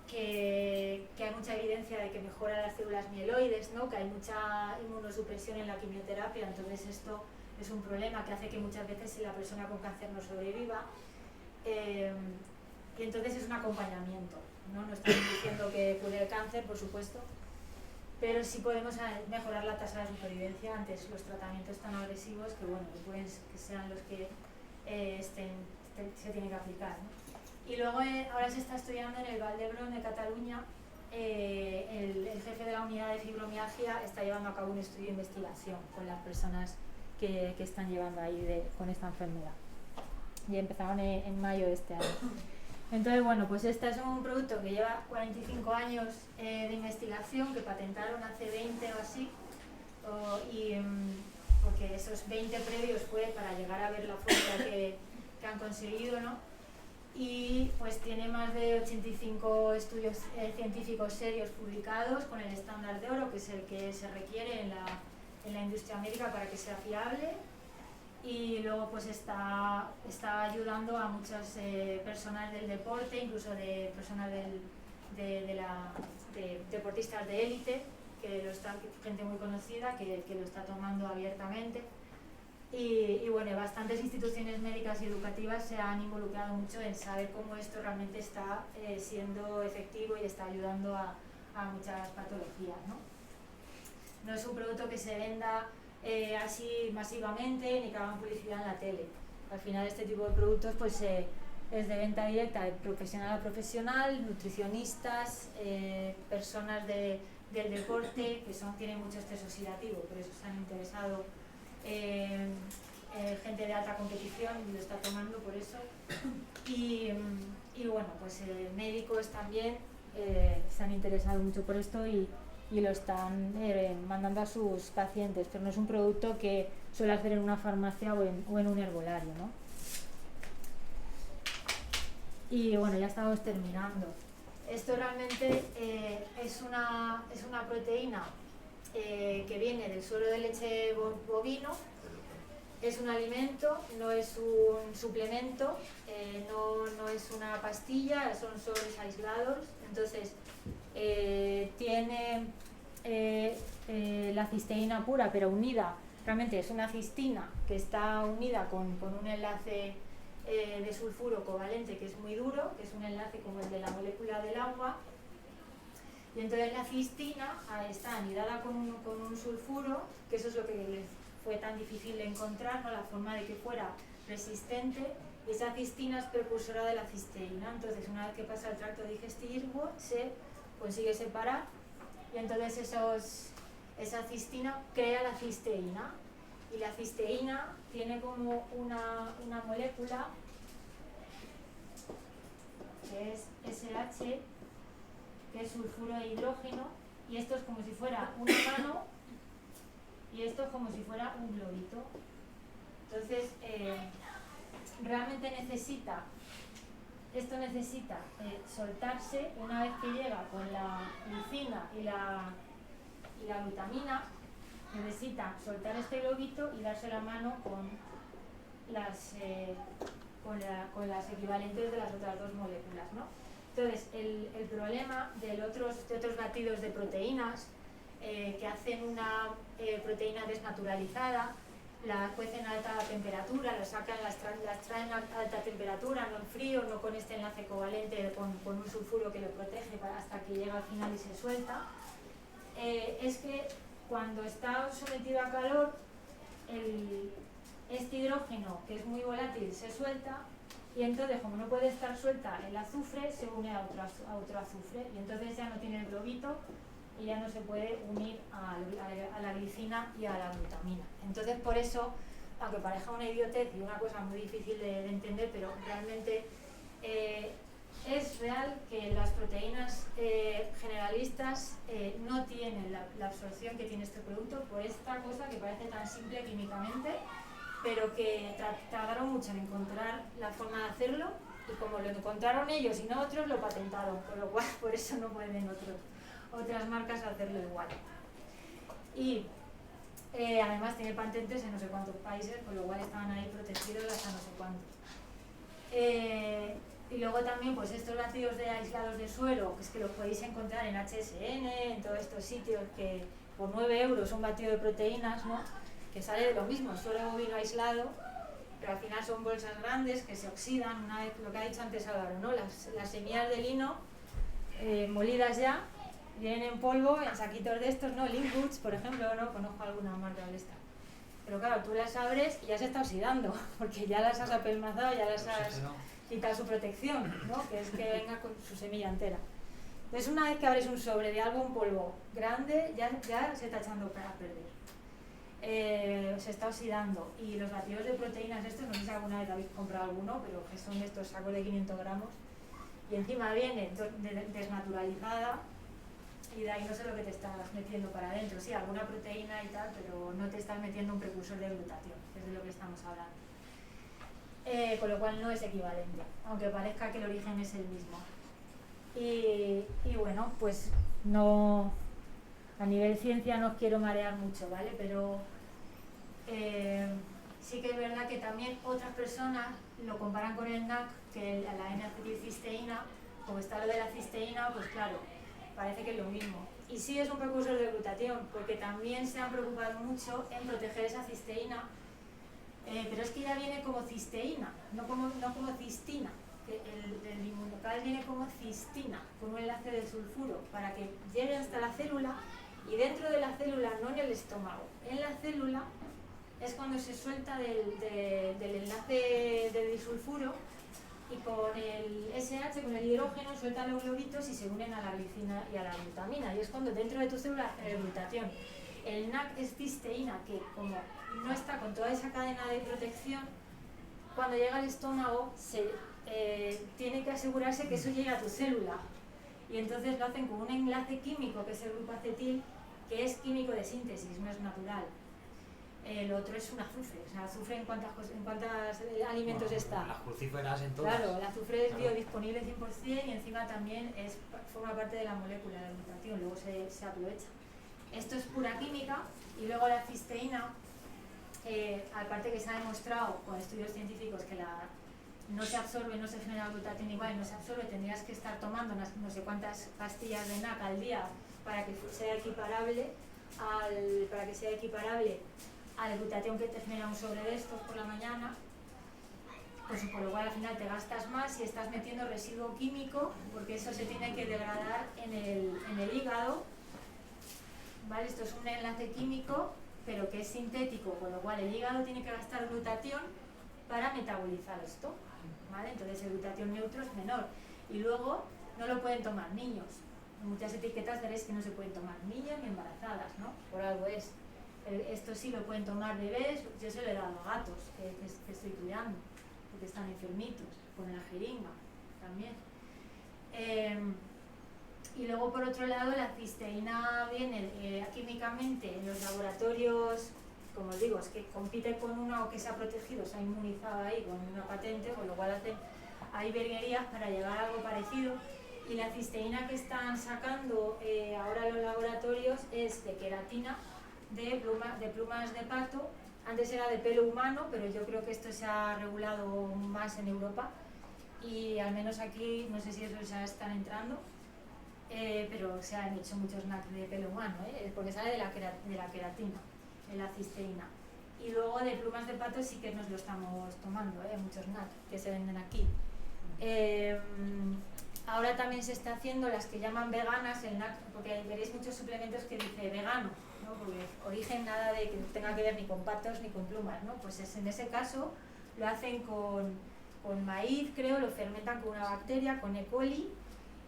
que hay mucha evidencia de que mejora las células mieloides, ¿no? Que hay mucha inmunosupresión en la quimioterapia, entonces esto es un problema que hace que muchas veces la persona con cáncer no sobreviva. Y entonces es un acompañamiento, ¿no? No estamos diciendo que cure el cáncer, por supuesto, pero sí podemos mejorar la tasa de supervivencia ante los tratamientos tan agresivos que, bueno, que sean los que se tienen que aplicar, ¿no? Y luego ahora se está estudiando en el Vall d'Hebron de Cataluña, el jefe de la unidad de fibromialgia está llevando a cabo un estudio de investigación con las personas que están llevando ahí con esta enfermedad. Y empezaron en mayo de este año. Entonces, bueno, pues este es un producto que lleva 45 años de investigación, que patentaron hace 20 o así, porque esos 20 previos fue para llegar a ver la fórmula que han conseguido, ¿no? Y pues tiene más de 85 estudios científicos serios publicados con el estándar de oro, que es el que se requiere en la industria médica para que sea fiable. Y luego pues está ayudando a muchas personas del deporte, incluso de personas de deportistas de élite, gente muy conocida que lo está tomando abiertamente. Y bueno, bastantes instituciones médicas y educativas se han involucrado mucho en saber cómo esto realmente está siendo efectivo y está ayudando a muchas patologías, ¿no? No es un producto que se venda así masivamente ni que hagan publicidad en la tele. Al final este tipo de productos pues es de venta directa de profesional a profesional, nutricionistas, personas del deporte que tienen mucho estrés oxidativo, por eso se han interesado, gente de alta competición y lo está tomando por eso. Y bueno, pues médicos también se han interesado mucho por esto y lo están mandando a sus pacientes, pero no es un producto que suele hacer en una farmacia o en un herbolario, ¿no? Y bueno, ya estamos terminando. Esto realmente es una proteína que viene del suero de leche bovino. Es un alimento, no es un suplemento, no es una pastilla, son sobres aislados. Entonces, tiene la cisteína pura, pero unida, realmente es una cistina que está unida con un enlace de sulfuro covalente que es muy duro, que es un enlace como el de la molécula del agua. Y entonces la cistina está anidada con un sulfuro, que eso es lo que les fue tan difícil de encontrar, ¿no? La forma de que fuera resistente. Y esa cistina es precursora de la cisteína, entonces una vez que pasa el tracto digestivo se consigue separar y entonces esa cistina crea la cisteína. Y la cisteína tiene como una molécula que es SH, que es sulfuro de hidrógeno, y esto es como si fuera una mano y esto es como si fuera un globito. Entonces, realmente necesita soltarse una vez que llega con la glicina y la glutamina, necesita soltar este globito y darse la mano con con las equivalentes de las otras dos moléculas, ¿no? Entonces, el problema de otros batidos de proteínas que hacen una proteína desnaturalizada, la cuecen a alta temperatura, las traen a alta temperatura, no en frío, no con este enlace covalente con un sulfuro que lo protege hasta que llega al final y se suelta, es que cuando está sometido a calor, este hidrógeno, que es muy volátil, se suelta, y entonces, como no puede estar suelta, el azufre se une a otro azufre, y entonces ya no tiene el globito y ya no se puede unir a la glicina y a la glutamina. Entonces, por eso, aunque parezca una idiotez y una cosa muy difícil de entender, pero realmente es real que las proteínas generalistas no tienen la absorción que tiene este producto por esta cosa que parece tan simple químicamente, pero que tardaron mucho en encontrar la forma de hacerlo, y como lo encontraron ellos y no otros, lo patentaron, con lo cual por eso no pueden otras marcas hacerlo igual. Y además tiene patentes en no sé cuántos países, con lo cual estaban ahí protegidos hasta no sé cuántos. Y luego también pues estos batidos de aislados de suero, que es que los podéis encontrar en HSN, en todos estos sitios, que por 9 euros un batido de proteínas, ¿no? Que sale de lo mismo, suero bovino aislado, pero al final son bolsas grandes que se oxidan, una vez, lo que ha dicho antes Álvaro, ¿no? Las semillas de lino molidas ya, vienen en polvo, en saquitos de estos, ¿no? Linkwoods, por ejemplo, no conozco alguna marca de esta. Pero claro, tú las abres y ya se está oxidando, porque ya las has apelmazado, ya las has quitado su protección, ¿no? Que es que venga con su semilla entera. Entonces, una vez que abres un sobre de algo en polvo grande, ya se está echando para perder. Se está oxidando, y los batidos de proteínas estos, no sé si alguna vez habéis comprado alguno, pero que son estos sacos de 500 gramos, y encima viene desnaturalizada, y de ahí no sé lo que te estás metiendo para adentro, sí, alguna proteína y tal, pero no te estás metiendo un precursor de glutatión, que es de lo que estamos hablando. Con lo cual no es equivalente, aunque parezca que el origen es el mismo. Y bueno, pues no, a nivel ciencia no os quiero marear mucho, ¿vale? Pero sí que es verdad que también otras personas lo comparan con el NAC, que la N-acetilcisteína, como está lo de la cisteína, pues claro, parece que es lo mismo. Y sí es un precursor de glutatión, porque también se han preocupado mucho en proteger esa cisteína, pero es que ya viene como cisteína, no como cistina. Que el inmunocal viene como cistina, con un enlace del sulfuro, para que llegue hasta la célula, y dentro de la célula, no en el estómago, en la célula es cuando se suelta del enlace del disulfuro, y con el SH, con el hidrógeno, sueltan los globitos y se unen a la glicina y a la glutamina, y es cuando dentro de tu célula hay glutatión. El NAC es cisteína, que como no está con toda esa cadena de protección, cuando llega al estómago tiene que asegurarse que eso llegue a tu célula, y entonces lo hacen con un enlace químico, que es el grupo acetil, que es químico de síntesis, no es natural. Lo otro es un azufre, o sea, azufre en cuántos alimentos está. Las crucíferas en todas. Claro, el azufre es biodisponible 100%, y encima también forma parte de la molécula de glutatión, luego se aprovecha. Esto es pura química. Y luego la cisteína, aparte que se ha demostrado con estudios científicos que no se absorbe, no se genera glutatión igual, no se absorbe, tendrías que estar tomando no sé cuántas pastillas de NAC al día para que sea equiparable al glutatión que te genera un sobre de estos por la mañana. Pues por lo cual al final te gastas más y estás metiendo residuo químico, porque eso se tiene que degradar en el hígado, ¿vale? Esto es un enlace químico, pero que es sintético, con lo cual el hígado tiene que gastar glutatión para metabolizar esto, ¿vale? Entonces el glutatión neutro es menor, y luego no lo pueden tomar niños. En muchas etiquetas veréis que no se pueden tomar niños ni embarazadas, ¿no? Por algo es. Esto sí lo pueden tomar bebés. Yo se lo he dado a gatos que estoy cuidando, porque están enfermitos, con la jeringa también. Y luego por otro lado la cisteína viene químicamente en los laboratorios, como os digo, es que compite con uno que se ha protegido, se ha inmunizado ahí con una patente, con lo cual hay virguerías para llegar a algo parecido. Y la cisteína que están sacando ahora los laboratorios es de queratina de plumas de pato, Antes era de pelo humano, pero yo creo que esto se ha regulado más en Europa y al menos aquí, no sé si eso ya están entrando, pero se han hecho muchos NAC de pelo humano, porque sale de la queratina, de la cisteína. Y luego de plumas de pato sí que nos lo estamos tomando, muchos NAC que se venden aquí. Ahora también se está haciendo las que llaman veganas, el NAC, porque veréis muchos suplementos que dice vegano, ¿no? Porque origen nada de que tenga que ver ni con patos ni con plumas, ¿no? Pues en ese caso lo hacen con maíz, creo, lo fermentan con una bacteria, con E. coli,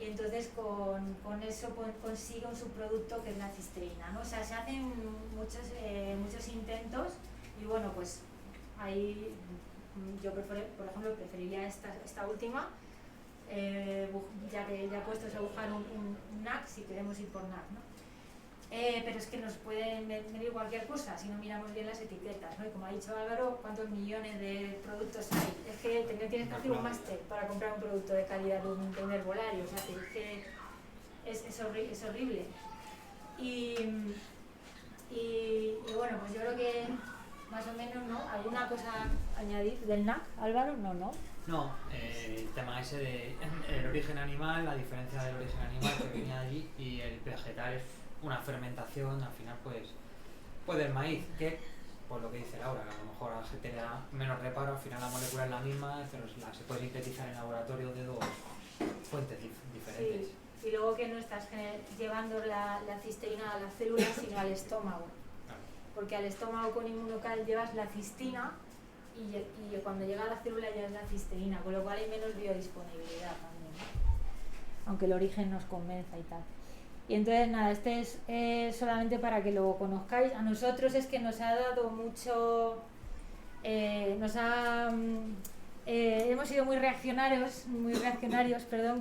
y entonces con eso consigue un subproducto que es la cisteína, ¿no? O sea, se hacen muchos intentos y bueno, pues ahí yo por ejemplo preferiría esta última, ya que ya puestos a buscar un NAC si queremos ir por NAC, ¿no? Pero es que nos pueden venir cualquier cosa si no miramos bien las etiquetas, ¿no? Y como ha dicho Álvaro, ¿cuántos millones de productos hay? Es que tienes que hacer un máster para comprar un producto de calidad de un herbolario, o sea, que es horrible. Y bueno, pues yo creo que más o menos, ¿no? ¿Alguna cosa añadir del NAC, Álvaro? No. No, el tema ese de el origen animal, la diferencia del origen animal que venía allí y el vegetal es una fermentación, al final pues del maíz, que por lo que dice Laura, que a lo mejor a la gente le da menos reparo, al final la molécula es la misma, pero se puede sintetizar en laboratorio de dos fuentes diferentes. Sí. Y luego que no estás llevando la cisteína a las células, sino al estómago. Claro. Porque al estómago con inmunocal llevas la cistina y cuando llega a la célula ya es la cisteína, con lo cual hay menos biodisponibilidad también, ¿no? Aunque el origen nos convenza y tal. Y entonces nada, este es solamente para que lo conozcáis. A nosotros es que nos ha dado mucho, hemos sido muy reaccionarios,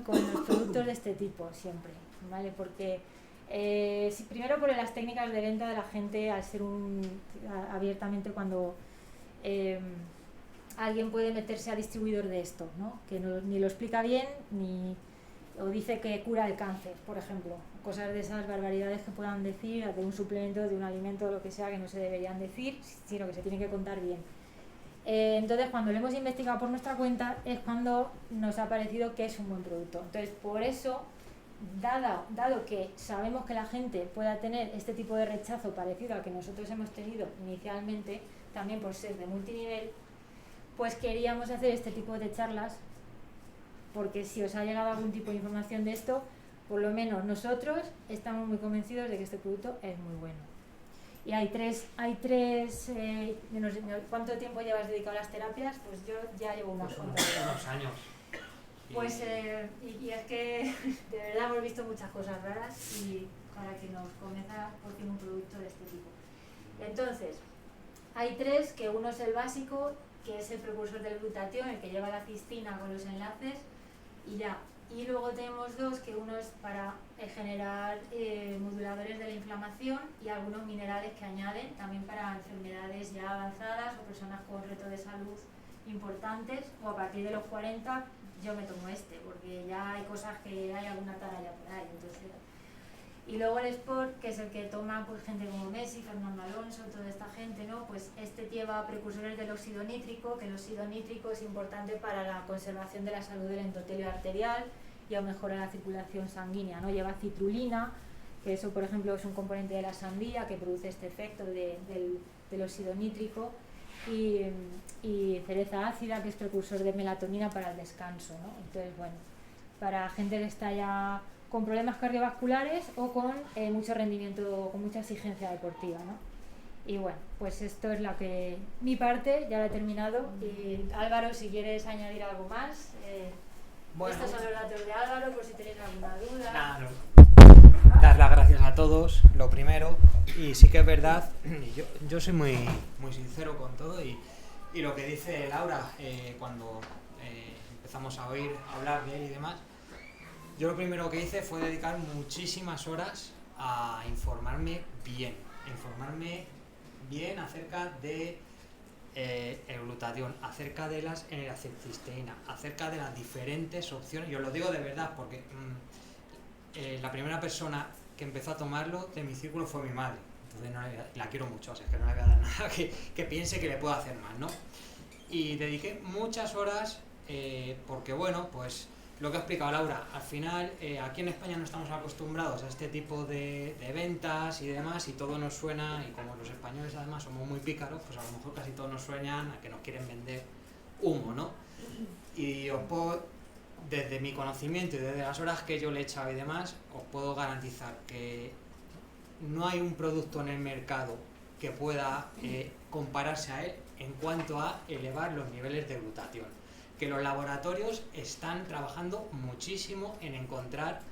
con los productos de este tipo siempre, ¿vale? Porque primero por las técnicas de venta de la gente, al ser abiertamente cuando alguien puede meterse a distribuidor de esto, ¿no? Que ni lo explica bien o dice que cura el cáncer, por ejemplo, cosas de esas barbaridades que puedan decir de un suplemento, de un alimento, lo que sea, que no se deberían decir, sino que se tienen que contar bien. Entonces, cuando lo hemos investigado por nuestra cuenta, es cuando nos ha parecido que es un buen producto. Entonces, por eso, dado que sabemos que la gente pueda tener este tipo de rechazo parecido al que nosotros hemos tenido inicialmente, también por ser de multinivel, pues queríamos hacer este tipo de charlas, porque si os ha llegado algún tipo de información de esto, por lo menos nosotros estamos muy convencidos de que este producto es muy bueno. Y hay tres ¿cuánto tiempo llevas dedicado a las terapias? Pues yo ya llevo unos años. Pues y es que de verdad hemos visto muchas cosas raras y para que nos convenza por fin un producto de este tipo. Entonces, hay tres, que uno es el básico, que es el precursor del glutatión, el que lleva la cistina con los enlaces y ya. Y luego tenemos dos, que uno es para generar moduladores de la inflamación y algunos minerales que añaden también para enfermedades ya avanzadas o personas con reto de salud importantes, o a partir de los 40 yo me tomo porque ya hay cosas que hay alguna ataraya por ahí. Entonces, y luego el Sport, que es el que toma pues gente como Messi, Fernando Alonso, toda esta gente, ¿no? Pues este lleva precursores del óxido nítrico, que el óxido nítrico es importante para la conservación de la salud del endotelio arterial y a mejorar la circulación sanguínea, ¿no? Lleva citrulina, que eso por ejemplo es un componente de la sandía que produce este efecto del óxido nítrico, y cereza ácida, que es precursor de melatonina para el descanso, ¿no? Entonces, bueno, para gente que está ya con problemas cardiovasculares o con mucho rendimiento, con mucha exigencia deportiva, ¿no? Y bueno, pues esto es mi parte, ya la he terminado. Y Álvaro, si quieres añadir algo más, Bueno, estos son los datos de Álvaro, por si tenéis alguna duda. Nada, dar las gracias a todos, lo primero, y sí que es verdad, yo soy muy sincero con todo, y lo que dice Laura, cuando empezamos a oír hablar de él y demás, yo lo primero que hice fue dedicar muchísimas horas a informarme bien acerca de el glutatión, acerca de las N-acetilcisteína, acerca de las diferentes opciones. Yo lo digo de verdad porque la primera persona que empezó a tomarlo de mi círculo fue mi madre. Entonces la quiero mucho, o sea, es que no le voy a dar nada que piense que le puedo hacer mal, ¿no? Y dediqué muchas horas porque, bueno, pues lo que ha explicado Laura, al final aquí en España no estamos acostumbrados a este tipo de ventas y demás, y todo nos suena, y como los españoles además somos muy pícaros, pues a lo mejor casi todos nos sueñan a que nos quieren vender humo, ¿no? Y os puedo, desde mi conocimiento y desde las horas que yo le he echado y demás, os puedo garantizar que no hay un producto en el mercado que pueda compararse a él en cuanto a elevar los niveles de glutatión. Que los laboratorios están trabajando muchísimo en encontrar